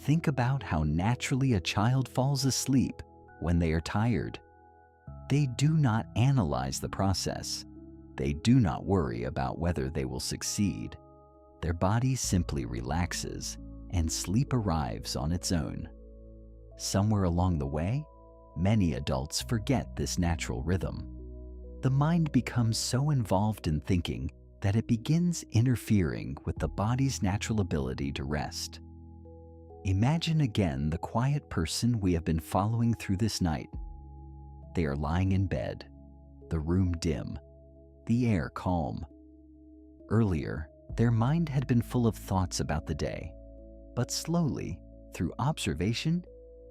Think about how naturally a child falls asleep when they are tired. They do not analyze the process. They do not worry about whether they will succeed. Their body simply relaxes and sleep arrives on its own. Somewhere along the way, many adults forget this natural rhythm. The mind becomes so involved in thinking that it begins interfering with the body's natural ability to rest. Imagine again the quiet person we have been following through this night. They are lying in bed, the room dim, the air calm. Earlier, their mind had been full of thoughts about the day, but slowly, through observation,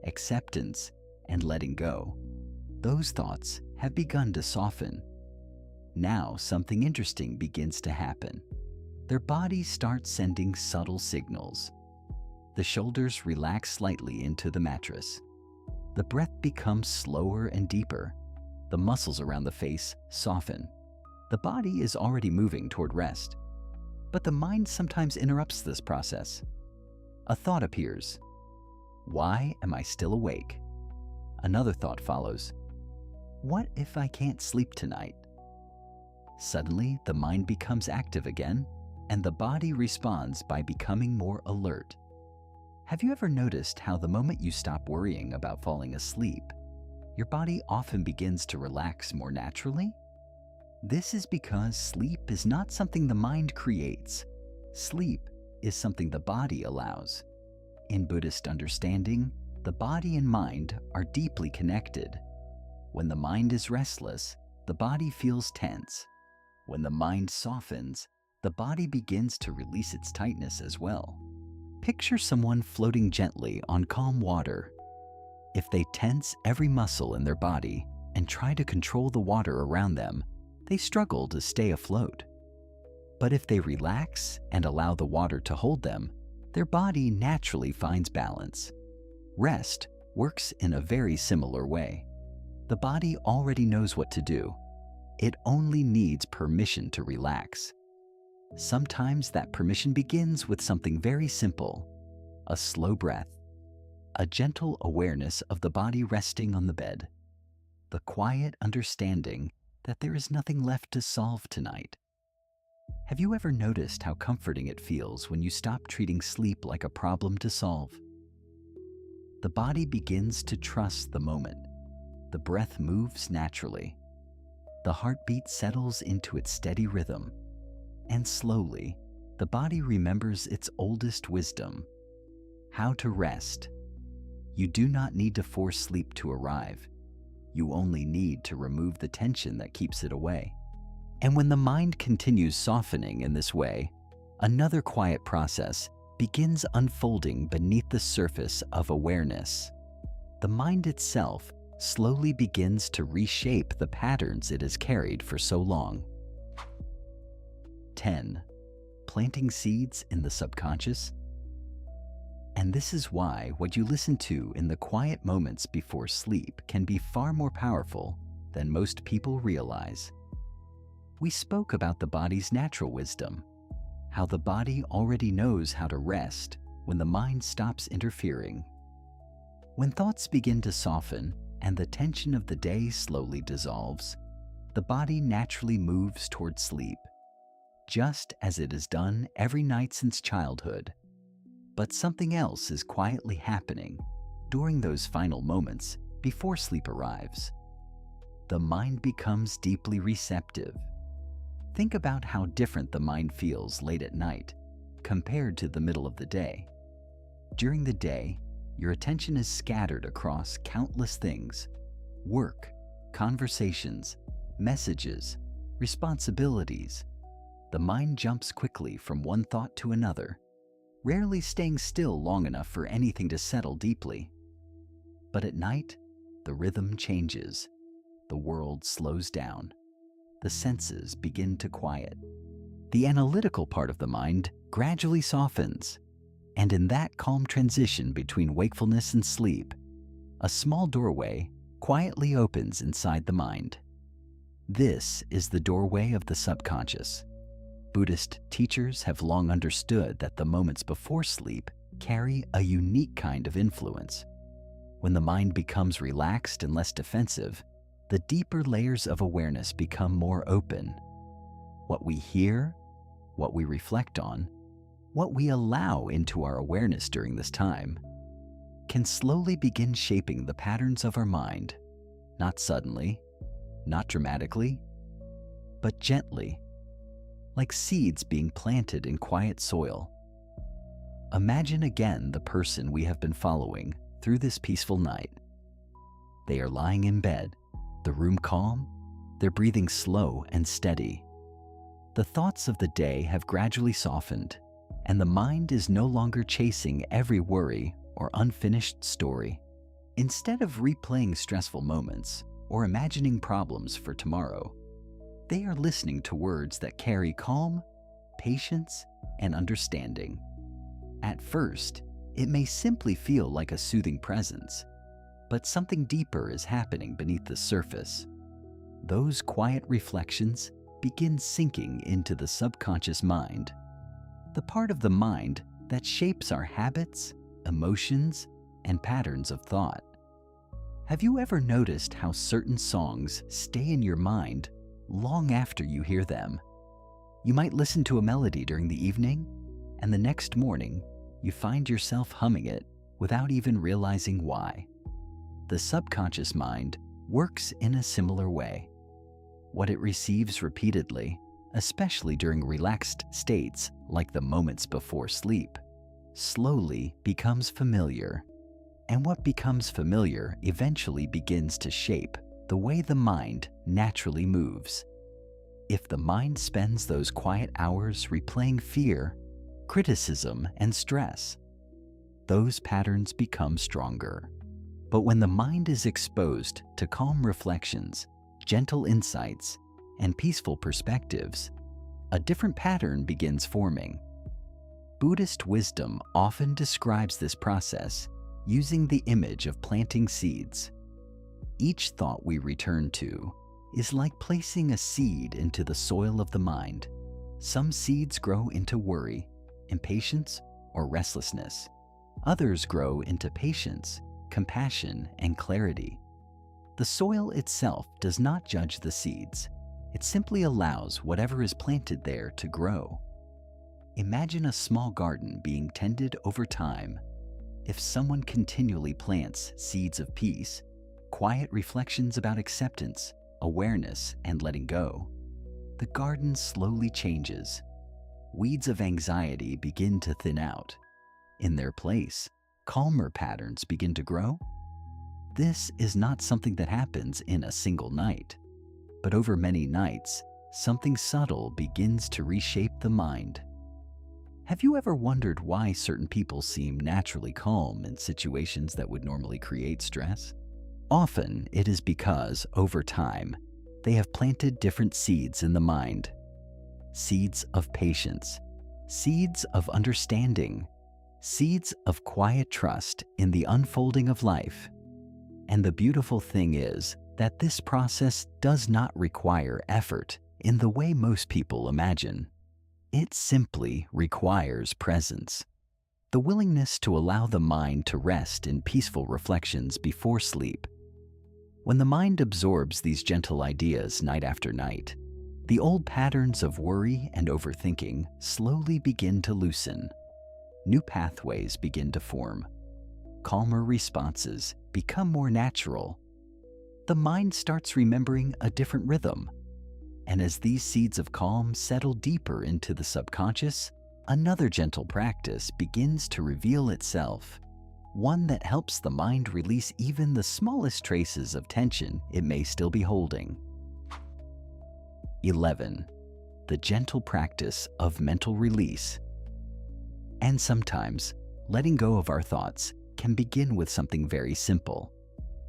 acceptance, and letting go, those thoughts have begun to soften. Now something interesting begins to happen. Their body starts sending subtle signals. The shoulders relax slightly into the mattress. The breath becomes slower and deeper. The muscles around the face soften. The body is already moving toward rest. But the mind sometimes interrupts this process. A thought appears. Why am I still awake? Another thought follows. What if I can't sleep tonight? Suddenly, the mind becomes active again, and the body responds by becoming more alert. Have you ever noticed how the moment you stop worrying about falling asleep, your body often begins to relax more naturally? This is because sleep is not something the mind creates. Sleep is something the body allows. In Buddhist understanding, the body and mind are deeply connected. When the mind is restless, the body feels tense. When the mind softens, the body begins to release its tightness as well. Picture someone floating gently on calm water. If they tense every muscle in their body and try to control the water around them, they struggle to stay afloat. But if they relax and allow the water to hold them, their body naturally finds balance. Rest works in a very similar way. The body already knows what to do. It only needs permission to relax. Sometimes that permission begins with something very simple, a slow breath, a gentle awareness of the body resting on the bed, the quiet understanding that there is nothing left to solve tonight. Have you ever noticed how comforting it feels when you stop treating sleep like a problem to solve? The body begins to trust the moment. The breath moves naturally. The heartbeat settles into its steady rhythm. And slowly, the body remembers its oldest wisdom, how to rest. You do not need to force sleep to arrive. You only need to remove the tension that keeps it away. And when the mind continues softening in this way, another quiet process begins unfolding beneath the surface of awareness. The mind itself slowly begins to reshape the patterns it has carried for so long. 10. Planting seeds in the subconscious. And this is why what you listen to in the quiet moments before sleep can be far more powerful than most people realize. We spoke about the body's natural wisdom, how the body already knows how to rest when the mind stops interfering. When thoughts begin to soften and the tension of the day slowly dissolves, the body naturally moves toward sleep, just as it has done every night since childhood. But something else is quietly happening during those final moments before sleep arrives. The mind becomes deeply receptive. Think about how different the mind feels late at night compared to the middle of the day. During the day, your attention is scattered across countless things: work, conversations, messages, responsibilities. The mind jumps quickly from one thought to another, rarely staying still long enough for anything to settle deeply. But at night, the rhythm changes. The world slows down. The senses begin to quiet. The analytical part of the mind gradually softens. And in that calm transition between wakefulness and sleep, a small doorway quietly opens inside the mind. This is the doorway of the subconscious. Buddhist teachers have long understood that the moments before sleep carry a unique kind of influence. When the mind becomes relaxed and less defensive, the deeper layers of awareness become more open. What we hear, what we reflect on, what we allow into our awareness during this time, can slowly begin shaping the patterns of our mind, not suddenly, not dramatically, but gently, like seeds being planted in quiet soil. Imagine again the person we have been following through this peaceful night. They are lying in bed, the room calm, their breathing slow and steady. The thoughts of the day have gradually softened, and the mind is no longer chasing every worry or unfinished story. Instead of replaying stressful moments or imagining problems for tomorrow, they are listening to words that carry calm, patience, and understanding. At first, it may simply feel like a soothing presence, but something deeper is happening beneath the surface. Those quiet reflections begin sinking into the subconscious mind, the part of the mind that shapes our habits, emotions, and patterns of thought. Have you ever noticed how certain songs stay in your mind long after you hear them? You might listen to a melody during the evening, and the next morning, you find yourself humming it without even realizing why. The subconscious mind works in a similar way. What it receives repeatedly, especially during relaxed states like the moments before sleep, slowly becomes familiar. And what becomes familiar eventually begins to shape the way the mind naturally moves. If the mind spends those quiet hours replaying fear, criticism, and stress, those patterns become stronger. But when the mind is exposed to calm reflections, gentle insights, and peaceful perspectives, a different pattern begins forming. Buddhist wisdom often describes this process using the image of planting seeds. Each thought we return to is like placing a seed into the soil of the mind. Some seeds grow into worry, impatience, or restlessness. Others grow into patience, compassion, and clarity. The soil itself does not judge the seeds. It simply allows whatever is planted there to grow. Imagine a small garden being tended over time. If someone continually plants seeds of peace, quiet reflections about acceptance, awareness, and letting go, the garden slowly changes. Weeds of anxiety begin to thin out. In their place, calmer patterns begin to grow. This is not something that happens in a single night, but over many nights, something subtle begins to reshape the mind. Have you ever wondered why certain people seem naturally calm in situations that would normally create stress? Often, it is because, over time, they have planted different seeds in the mind. Seeds of patience, seeds of understanding, seeds of quiet trust in the unfolding of life. And the beautiful thing is that this process does not require effort in the way most people imagine. It simply requires presence. The willingness to allow the mind to rest in peaceful reflections before sleep. When the mind absorbs these gentle ideas night after night, the old patterns of worry and overthinking slowly begin to loosen. New pathways begin to form. Calmer responses become more natural. The mind starts remembering a different rhythm. And as these seeds of calm settle deeper into the subconscious, another gentle practice begins to reveal itself, one that helps the mind release even the smallest traces of tension it may still be holding. 11. The gentle practice of mental release. And sometimes, letting go of our thoughts can begin with something very simple.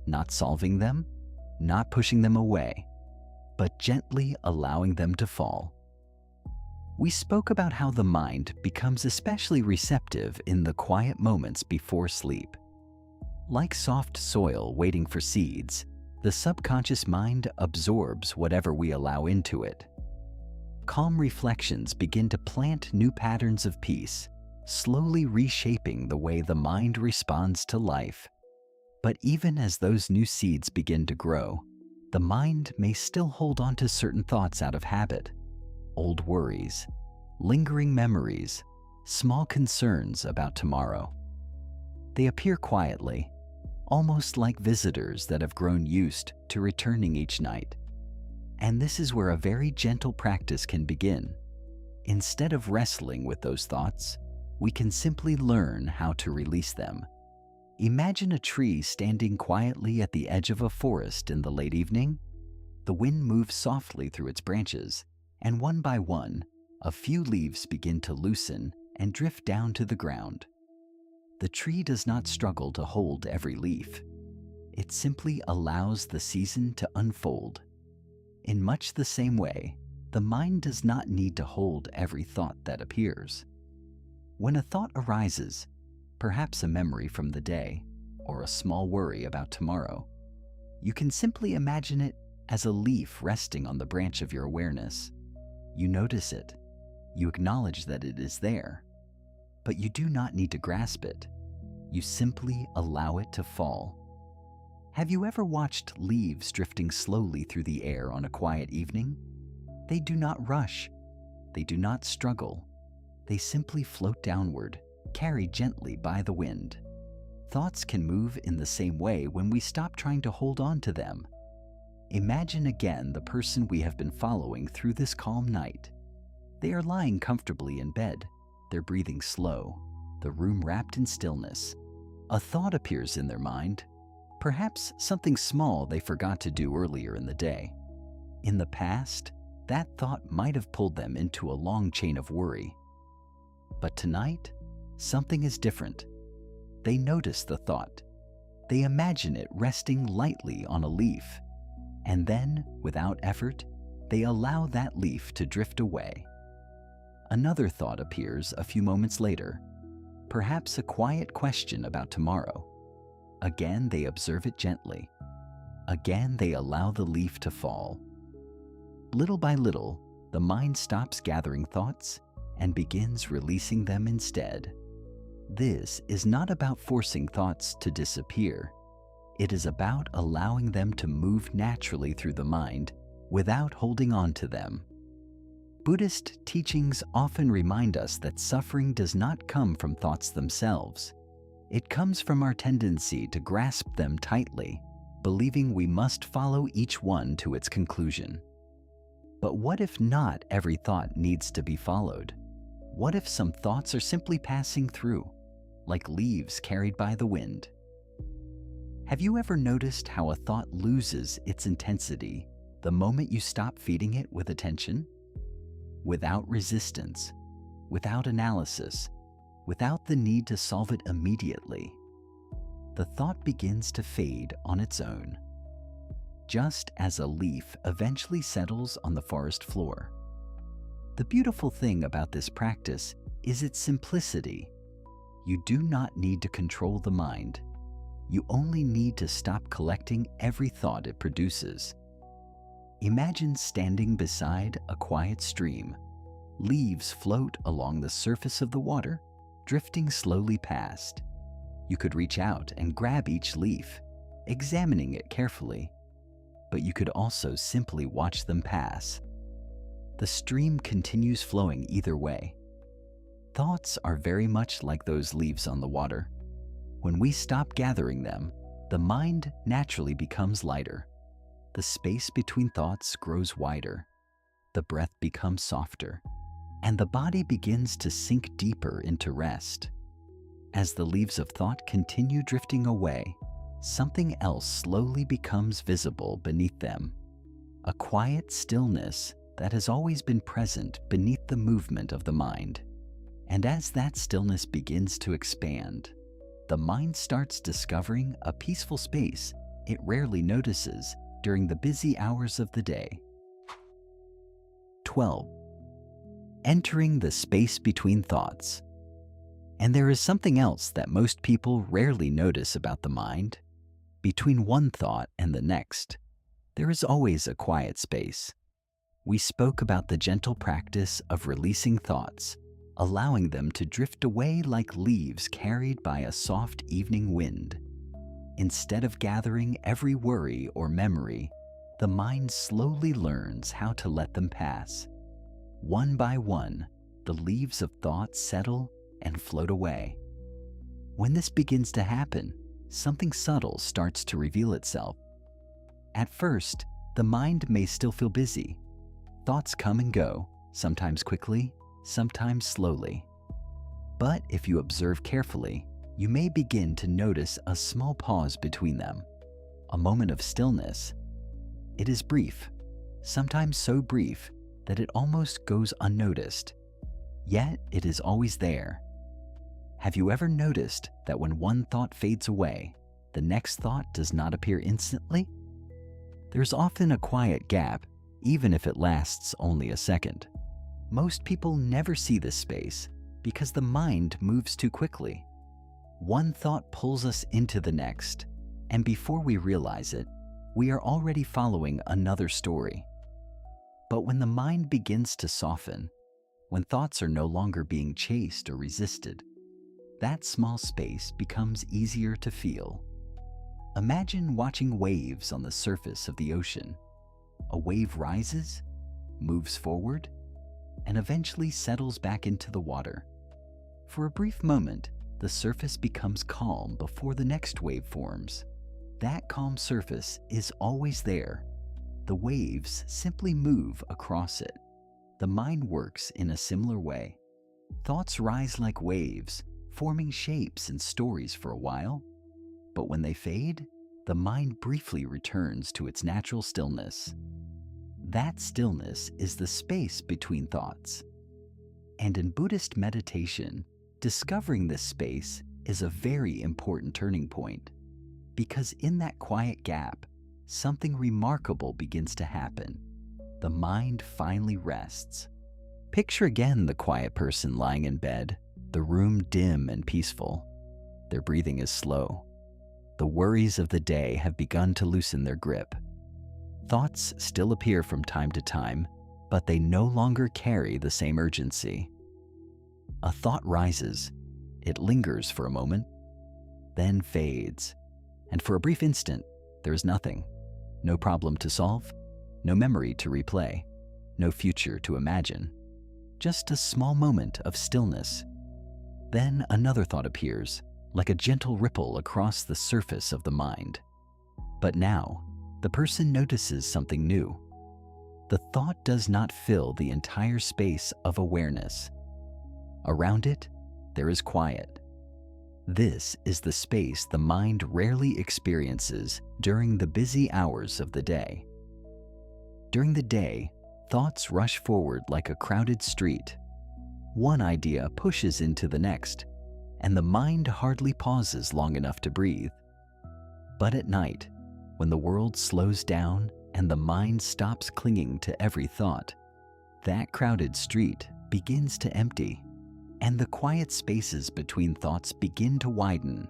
Not solving them, not pushing them away, but gently allowing them to fall. We spoke about how the mind becomes especially receptive in the quiet moments before sleep. Like soft soil waiting for seeds, the subconscious mind absorbs whatever we allow into it. Calm reflections begin to plant new patterns of peace, slowly reshaping the way the mind responds to life. But even as those new seeds begin to grow, the mind may still hold on to certain thoughts out of habit. Old worries, lingering memories, small concerns about tomorrow. They appear quietly, almost like visitors that have grown used to returning each night. And this is where a very gentle practice can begin. Instead of wrestling with those thoughts, we can simply learn how to release them. Imagine a tree standing quietly at the edge of a forest in the late evening. The wind moves softly through its branches, and one by one, a few leaves begin to loosen and drift down to the ground. The tree does not struggle to hold every leaf. It simply allows the season to unfold. In much the same way, the mind does not need to hold every thought that appears. When a thought arises, perhaps a memory from the day or a small worry about tomorrow, you can simply imagine it as a leaf resting on the branch of your awareness. You notice it. You acknowledge that it is there, but you do not need to grasp it. You simply allow it to fall. Have you ever watched leaves drifting slowly through the air on a quiet evening? They do not rush. They do not struggle. They simply float downward, carried gently by the wind. Thoughts can move in the same way when we stop trying to hold on to them. Imagine again the person we have been following through this calm night. They are lying comfortably in bed, their breathing slow, the room wrapped in stillness. A thought appears in their mind, perhaps something small they forgot to do earlier in the day. In the past, that thought might have pulled them into a long chain of worry. But tonight, something is different. They notice the thought. They imagine it resting lightly on a leaf. And then, without effort, they allow that leaf to drift away. Another thought appears a few moments later, perhaps a quiet question about tomorrow. Again, they observe it gently. Again, they allow the leaf to fall. Little by little, the mind stops gathering thoughts and begins releasing them instead. This is not about forcing thoughts to disappear. It is about allowing them to move naturally through the mind without holding on to them. Buddhist teachings often remind us that suffering does not come from thoughts themselves. It comes from our tendency to grasp them tightly, believing we must follow each one to its conclusion. But what if not every thought needs to be followed? What if some thoughts are simply passing through, like leaves carried by the wind? Have you ever noticed how a thought loses its intensity the moment you stop feeding it with attention? Without resistance, without analysis, without the need to solve it immediately, the thought begins to fade on its own, just as a leaf eventually settles on the forest floor. The beautiful thing about this practice is its simplicity. You do not need to control the mind. You only need to stop collecting every thought it produces. Imagine standing beside a quiet stream. Leaves float along the surface of the water, drifting slowly past. You could reach out and grab each leaf, examining it carefully, but you could also simply watch them pass. The stream continues flowing either way. Thoughts are very much like those leaves on the water. When we stop gathering them, the mind naturally becomes lighter. The space between thoughts grows wider. The breath becomes softer, and the body begins to sink deeper into rest. As the leaves of thought continue drifting away, something else slowly becomes visible beneath them. A quiet stillness that has always been present beneath the movement of the mind. And as that stillness begins to expand, the mind starts discovering a peaceful space it rarely notices during the busy hours of the day. 12. Entering the space between thoughts. And there is something else that most people rarely notice about the mind. Between one thought and the next, there is always a quiet space. We spoke about the gentle practice of releasing thoughts, allowing them to drift away like leaves carried by a soft evening wind. Instead of gathering every worry or memory, the mind slowly learns how to let them pass. One by one, the leaves of thought settle and float away. When this begins to happen, something subtle starts to reveal itself. At first, the mind may still feel busy. Thoughts come and go, sometimes quickly, sometimes slowly. But if you observe carefully, you may begin to notice a small pause between them, a moment of stillness. It is brief, sometimes so brief that it almost goes unnoticed. Yet it is always there. Have you ever noticed that when one thought fades away, the next thought does not appear instantly? There's often a quiet gap, even if it lasts only a second. Most people never see this space because the mind moves too quickly. One thought pulls us into the next, and before we realize it, we are already following another story. But when the mind begins to soften, when thoughts are no longer being chased or resisted, that small space becomes easier to feel. Imagine watching waves on the surface of the ocean. A wave rises, moves forward, and eventually settles back into the water. For a brief moment, the surface becomes calm before the next wave forms. That calm surface is always there. The waves simply move across it. The mind works in a similar way. Thoughts rise like waves, forming shapes and stories for a while. But when they fade, the mind briefly returns to its natural stillness. That stillness is the space between thoughts. And in Buddhist meditation, discovering this space is a very important turning point, because in that quiet gap, something remarkable begins to happen. The mind finally rests. Picture again the quiet person lying in bed, the room dim and peaceful. Their breathing is slow. The worries of the day have begun to loosen their grip. Thoughts still appear from time to time, but they no longer carry the same urgency. A thought rises. It lingers for a moment, then fades. And for a brief instant, there is nothing. No problem to solve, no memory to replay, no future to imagine. Just a small moment of stillness. Then another thought appears, like a gentle ripple across the surface of the mind. But now, the person notices something new. The thought does not fill the entire space of awareness. Around it, there is quiet. This is the space the mind rarely experiences during the busy hours of the day. During the day, thoughts rush forward like a crowded street. One idea pushes into the next, and the mind hardly pauses long enough to breathe. But at night, when the world slows down and the mind stops clinging to every thought, that crowded street begins to empty, and the quiet spaces between thoughts begin to widen.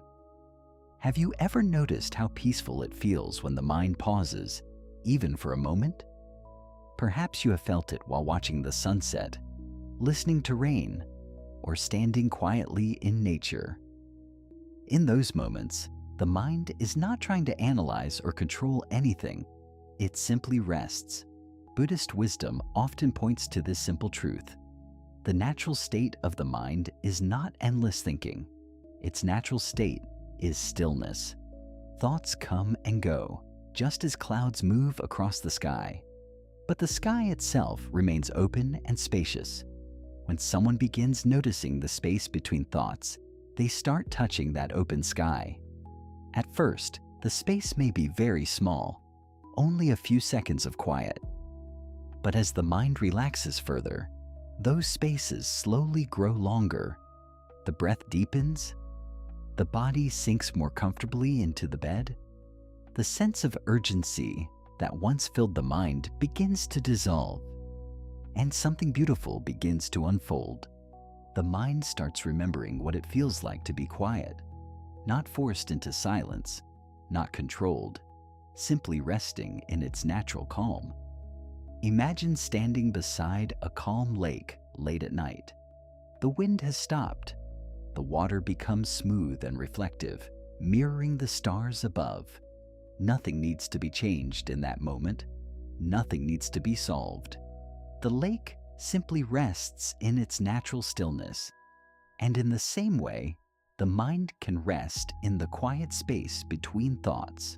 Have you ever noticed how peaceful it feels when the mind pauses, even for a moment? Perhaps you have felt it while watching the sunset, listening to rain, or standing quietly in nature. In those moments, the mind is not trying to analyze or control anything. It simply rests. Buddhist wisdom often points to this simple truth. The natural state of the mind is not endless thinking. Its natural state is stillness. Thoughts come and go, just as clouds move across the sky. But the sky itself remains open and spacious. When someone begins noticing the space between thoughts, they start touching that open sky. At first, the space may be very small, only a few seconds of quiet. But as the mind relaxes further, those spaces slowly grow longer. The breath deepens. The body sinks more comfortably into the bed. The sense of urgency that once filled the mind begins to dissolve, and something beautiful begins to unfold. The mind starts remembering what it feels like to be quiet, not forced into silence, not controlled, simply resting in its natural calm. Imagine standing beside a calm lake late at night. The wind has stopped. The water becomes smooth and reflective, mirroring the stars above. Nothing needs to be changed in that moment. Nothing needs to be solved. The lake simply rests in its natural stillness. And in the same way, the mind can rest in the quiet space between thoughts.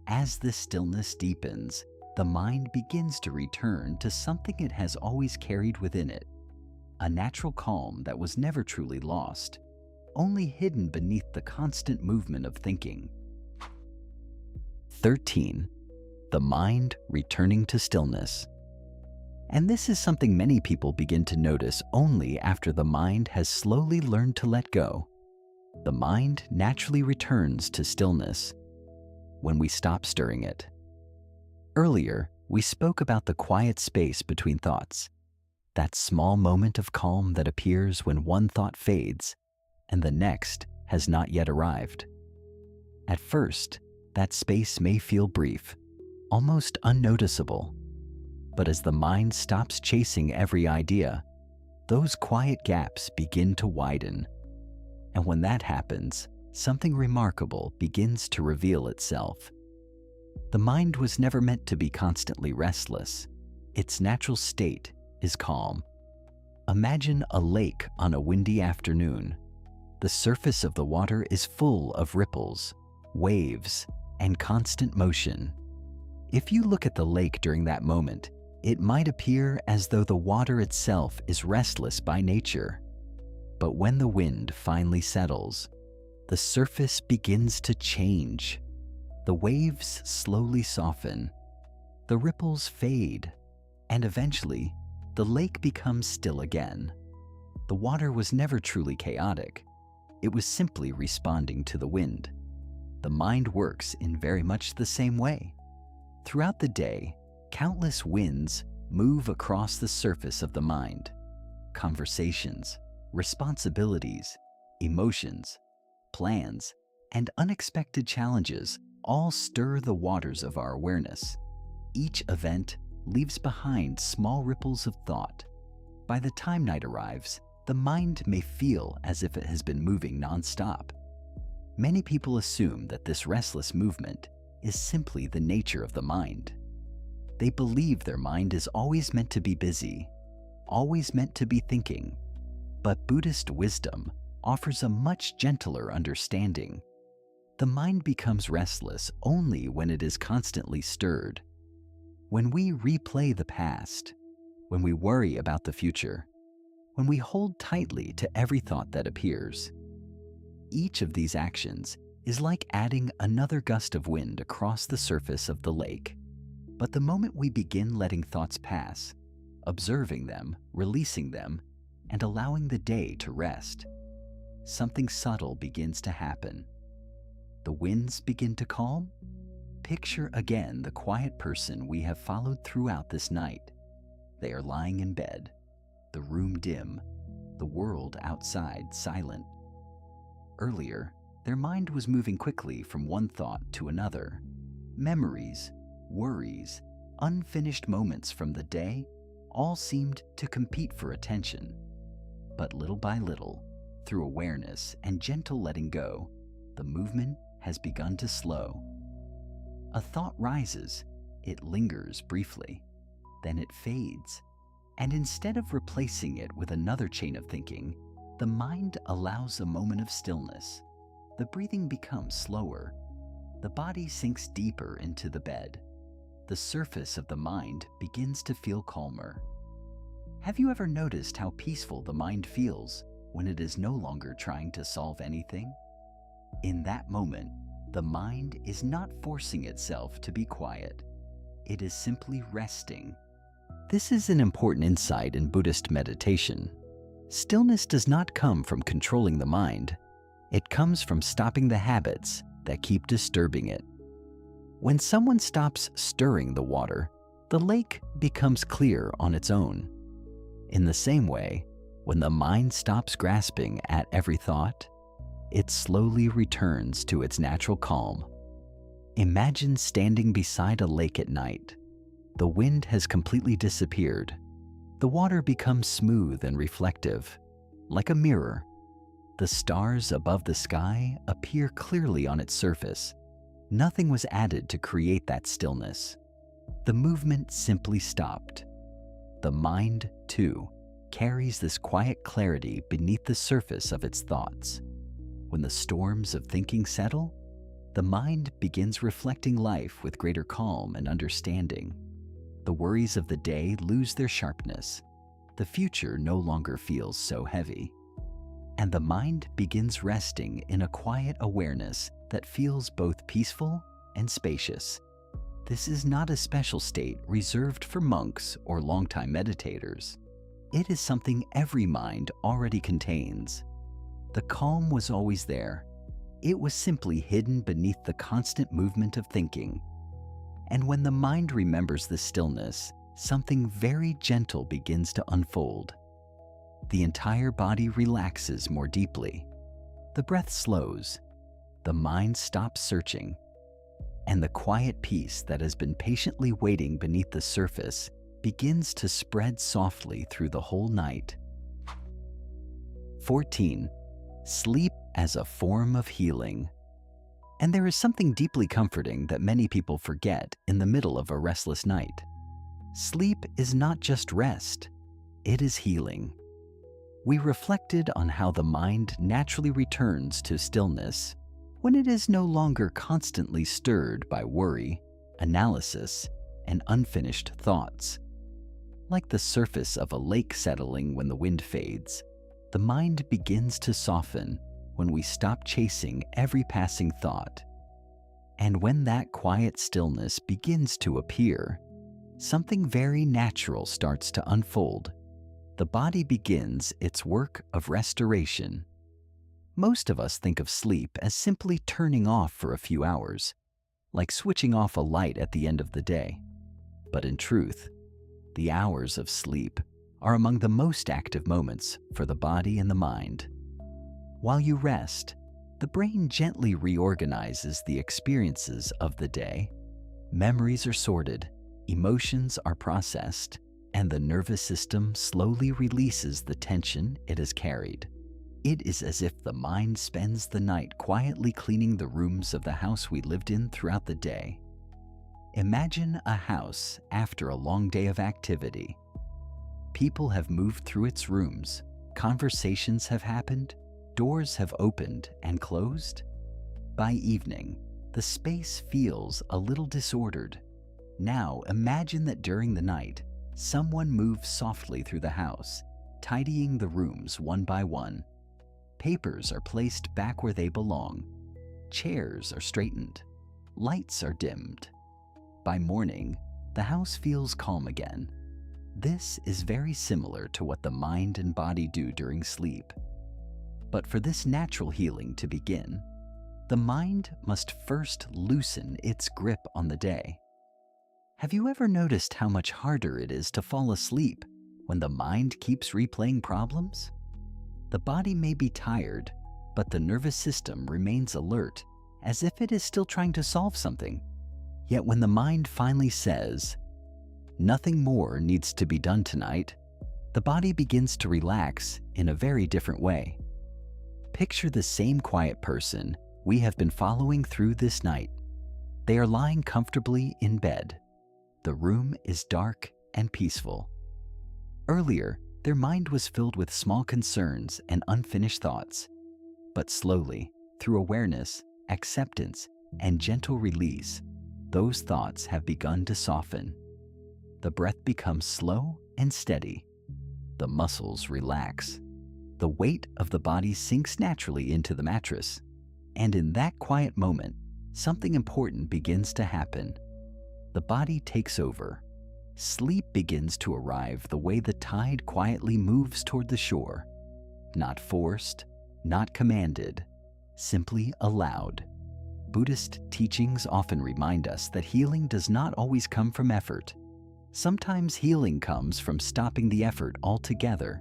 As the stillness deepens, the mind begins to return to something it has always carried within it, a natural calm that was never truly lost, only hidden beneath the constant movement of thinking. 13. The mind returning to stillness. And this is something many people begin to notice only after the mind has slowly learned to let go. The mind naturally returns to stillness when we stop stirring it. Earlier, we spoke about the quiet space between thoughts, that small moment of calm that appears when one thought fades and the next has not yet arrived. At first, that space may feel brief, almost unnoticeable. But as the mind stops chasing every idea, those quiet gaps begin to widen. And when that happens, something remarkable begins to reveal itself. The mind was never meant to be constantly restless. Its natural state is calm. Imagine a lake on a windy afternoon. The surface of the water is full of ripples, waves, and constant motion. If you look at the lake during that moment, it might appear as though the water itself is restless by nature. But when the wind finally settles, the surface begins to change. The waves slowly soften, the ripples fade, and eventually, the lake becomes still again. The water was never truly chaotic. It was simply responding to the wind. The mind works in very much the same way. Throughout the day, countless winds move across the surface of the mind. Conversations, responsibilities, emotions, plans, and unexpected challenges all stir the waters of our awareness. Each event leaves behind small ripples of thought. By the time night arrives, the mind may feel as if it has been moving nonstop. Many people assume that this restless movement is simply the nature of the mind. They believe their mind is always meant to be busy, always meant to be thinking. But Buddhist wisdom offers a much gentler understanding. The mind becomes restless only when it is constantly stirred. When we replay the past, when we worry about the future, when we hold tightly to every thought that appears. Each of these actions is like adding another gust of wind across the surface of the lake. But the moment we begin letting thoughts pass, observing them, releasing them, and allowing the day to rest, something subtle begins to happen. The winds begin to calm. Picture again the quiet person we have followed throughout this night. They are lying in bed, the room dim, the world outside silent. Earlier, their mind was moving quickly from one thought to another. Memories, worries, unfinished moments from the day all seemed to compete for attention. But little by little, through awareness and gentle letting go, the movement has begun to slow. A thought rises, it lingers briefly, then it fades, and instead of replacing it with another chain of thinking, the mind allows a moment of stillness. The breathing becomes slower. The body sinks deeper into the bed. The surface of the mind begins to feel calmer. Have you ever noticed how peaceful the mind feels when it is no longer trying to solve anything? In that moment, the mind is not forcing itself to be quiet. It is simply resting. This is an important insight in Buddhist meditation. Stillness does not come from controlling the mind. It comes from stopping the habits that keep disturbing it. When someone stops stirring the water, the lake becomes clear on its own. In the same way, when the mind stops grasping at every thought, it slowly returns to its natural calm. Imagine standing beside a lake at night. The wind has completely disappeared. The water becomes smooth and reflective, like a mirror. The stars above the sky appear clearly on its surface. Nothing was added to create that stillness. The movement simply stopped. The mind, too, carries this quiet clarity beneath the surface of its thoughts. When the storms of thinking settle, the mind begins reflecting life with greater calm and understanding. The worries of the day lose their sharpness. The future no longer feels so heavy. And the mind begins resting in a quiet awareness that feels both peaceful and spacious. This is not a special state reserved for monks or longtime meditators. It is something every mind already contains. The calm was always there. It was simply hidden beneath the constant movement of thinking. And when the mind remembers the stillness, something very gentle begins to unfold. The entire body relaxes more deeply. The breath slows. The mind stops searching. And the quiet peace that has been patiently waiting beneath the surface begins to spread softly through the whole night. 14. Sleep as a form of healing. And there is something deeply comforting that many people forget in the middle of a restless night. Sleep is not just rest, it is healing. We reflected on how the mind naturally returns to stillness when it is no longer constantly stirred by worry, analysis, and unfinished thoughts. Like the surface of a lake settling when the wind fades, the mind begins to soften when we stop chasing every passing thought. And when that quiet stillness begins to appear, something very natural starts to unfold. The body begins its work of restoration. Most of us think of sleep as simply turning off for a few hours, like switching off a light at the end of the day. But in truth, the hours of sleep are among the most active moments for the body and the mind. While you rest, the brain gently reorganizes the experiences of the day. Memories are sorted, emotions are processed, and the nervous system slowly releases the tension it has carried. It is as if the mind spends the night quietly cleaning the rooms of the house we lived in throughout the day. Imagine a house after a long day of activity. People have moved through its rooms, conversations have happened, doors have opened and closed. By evening, the space feels a little disordered. Now imagine that during the night, someone moves softly through the house, tidying the rooms one by one. Papers are placed back where they belong. Chairs are straightened. Lights are dimmed. By morning, the house feels calm again. This is very similar to what the mind and body do during sleep. But for this natural healing to begin, the mind must first loosen its grip on the day. Have you ever noticed how much harder it is to fall asleep when the mind keeps replaying problems? The body may be tired, but the nervous system remains alert, as if it is still trying to solve something. Yet when the mind finally says, "Nothing more needs to be done tonight," the body begins to relax in a very different way. Picture the same quiet person we have been following through this night. They are lying comfortably in bed. The room is dark and peaceful. Earlier, their mind was filled with small concerns and unfinished thoughts. But slowly, through awareness, acceptance, and gentle release, those thoughts have begun to soften. The breath becomes slow and steady. The muscles relax. The weight of the body sinks naturally into the mattress. And in that quiet moment, something important begins to happen. The body takes over. Sleep begins to arrive the way the tide quietly moves toward the shore. Not forced, not commanded, simply allowed. Buddhist teachings often remind us that healing does not always come from effort. Sometimes healing comes from stopping the effort altogether.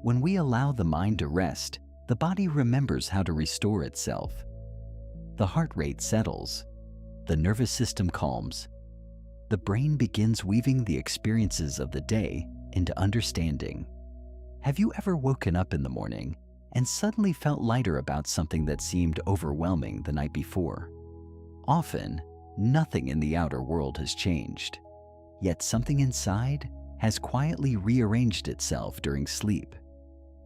When we allow the mind to rest, the body remembers how to restore itself. The heart rate settles. The nervous system calms. The brain begins weaving the experiences of the day into understanding. Have you ever woken up in the morning and suddenly felt lighter about something that seemed overwhelming the night before? Often, nothing in the outer world has changed, yet something inside has quietly rearranged itself during sleep.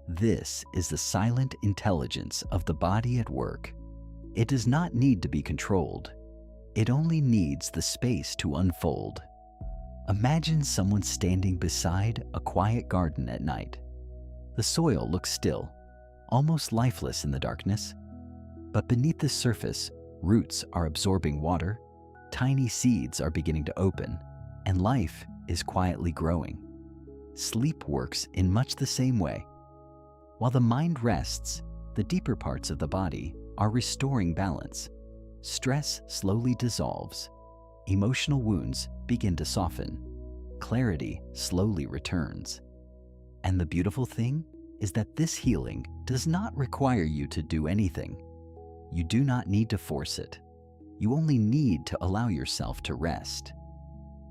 This is the silent intelligence of the body at work. It does not need to be controlled. It only needs the space to unfold. Imagine someone standing beside a quiet garden at night. The soil looks still, almost lifeless in the darkness. But beneath the surface, roots are absorbing water, tiny seeds are beginning to open, and life is quietly growing. Sleep works in much the same way. While the mind rests, the deeper parts of the body are restoring balance. Stress slowly dissolves. Emotional wounds begin to soften. Clarity slowly returns. And the beautiful thing is that this healing does not require you to do anything. You do not need to force it. You only need to allow yourself to rest.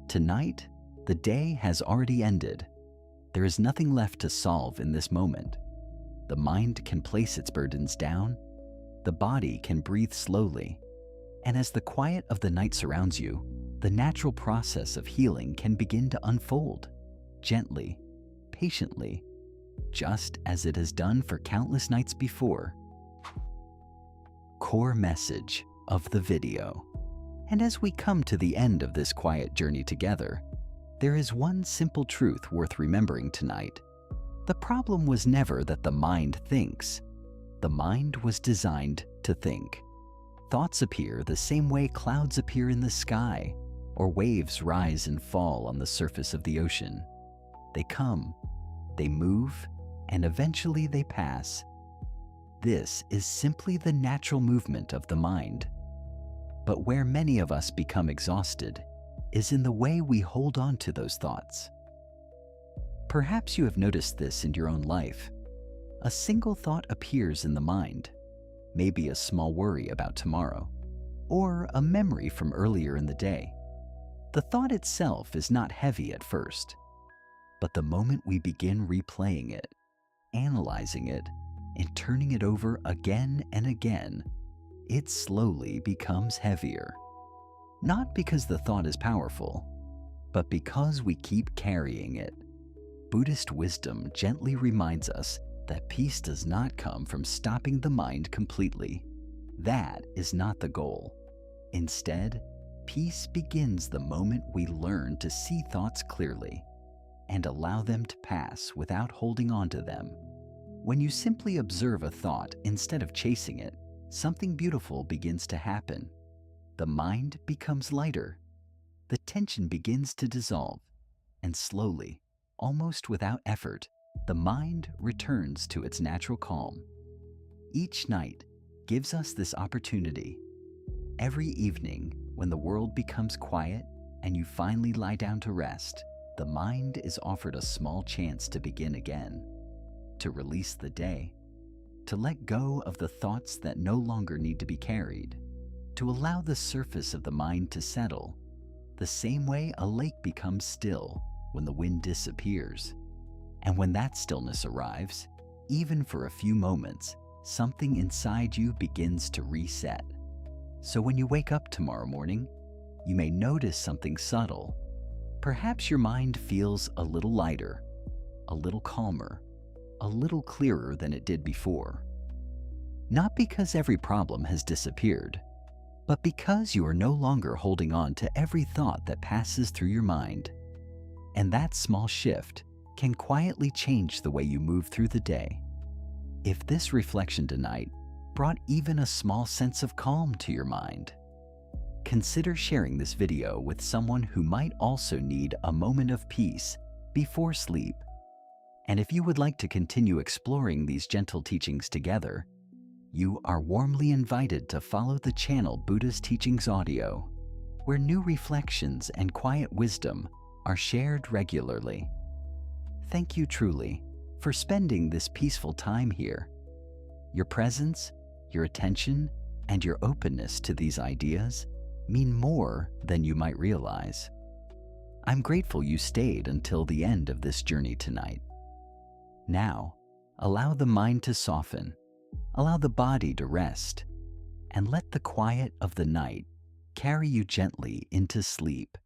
Tonight, the day has already ended. There is nothing left to solve in this moment. The mind can place its burdens down. The body can breathe slowly. And as the quiet of the night surrounds you, the natural process of healing can begin to unfold, gently, patiently, just as it has done for countless nights before. Core message of the video. And as we come to the end of this quiet journey together, there is one simple truth worth remembering tonight. The problem was never that the mind thinks. The mind was designed to think. Thoughts appear the same way clouds appear in the sky, or waves rise and fall on the surface of the ocean. They come, they move, and eventually they pass. This is simply the natural movement of the mind. But where many of us become exhausted is in the way we hold on to those thoughts. Perhaps you have noticed this in your own life. A single thought appears in the mind, maybe a small worry about tomorrow, or a memory from earlier in the day. The thought itself is not heavy at first, but the moment we begin replaying it, analyzing it, and turning it over again and again, it slowly becomes heavier. Not because the thought is powerful, but because we keep carrying it. Buddhist wisdom gently reminds us that peace does not come from stopping the mind completely. That is not the goal. Instead, peace begins the moment we learn to see thoughts clearly and allow them to pass without holding on to them. When you simply observe a thought instead of chasing it, something beautiful begins to happen. The mind becomes lighter. The tension begins to dissolve, and slowly, almost without effort, the mind returns to its natural calm. Each night gives us this opportunity. Every evening, when the world becomes quiet and you finally lie down to rest, the mind is offered a small chance to begin again, to release the day, to let go of the thoughts that no longer need to be carried, to allow the surface of the mind to settle, the same way a lake becomes still when the wind disappears. And when that stillness arrives, even for a few moments, something inside you begins to reset. So when you wake up tomorrow morning, you may notice something subtle. Perhaps your mind feels a little lighter, a little calmer, a little clearer than it did before. Not because every problem has disappeared, but because you are no longer holding on to every thought that passes through your mind. And that small shift can quietly change the way you move through the day. If this reflection tonight brought even a small sense of calm to your mind, consider sharing this video with someone who might also need a moment of peace before sleep. And if you would like to continue exploring these gentle teachings together, you are warmly invited to follow the channel Buddhist Teachings Audio, where new reflections and quiet wisdom are shared regularly. Thank you truly for spending this peaceful time here. Your presence, your attention, and your openness to these ideas mean more than you might realize. I'm grateful you stayed until the end of this journey tonight. Now, allow the mind to soften, allow the body to rest, and let the quiet of the night carry you gently into sleep.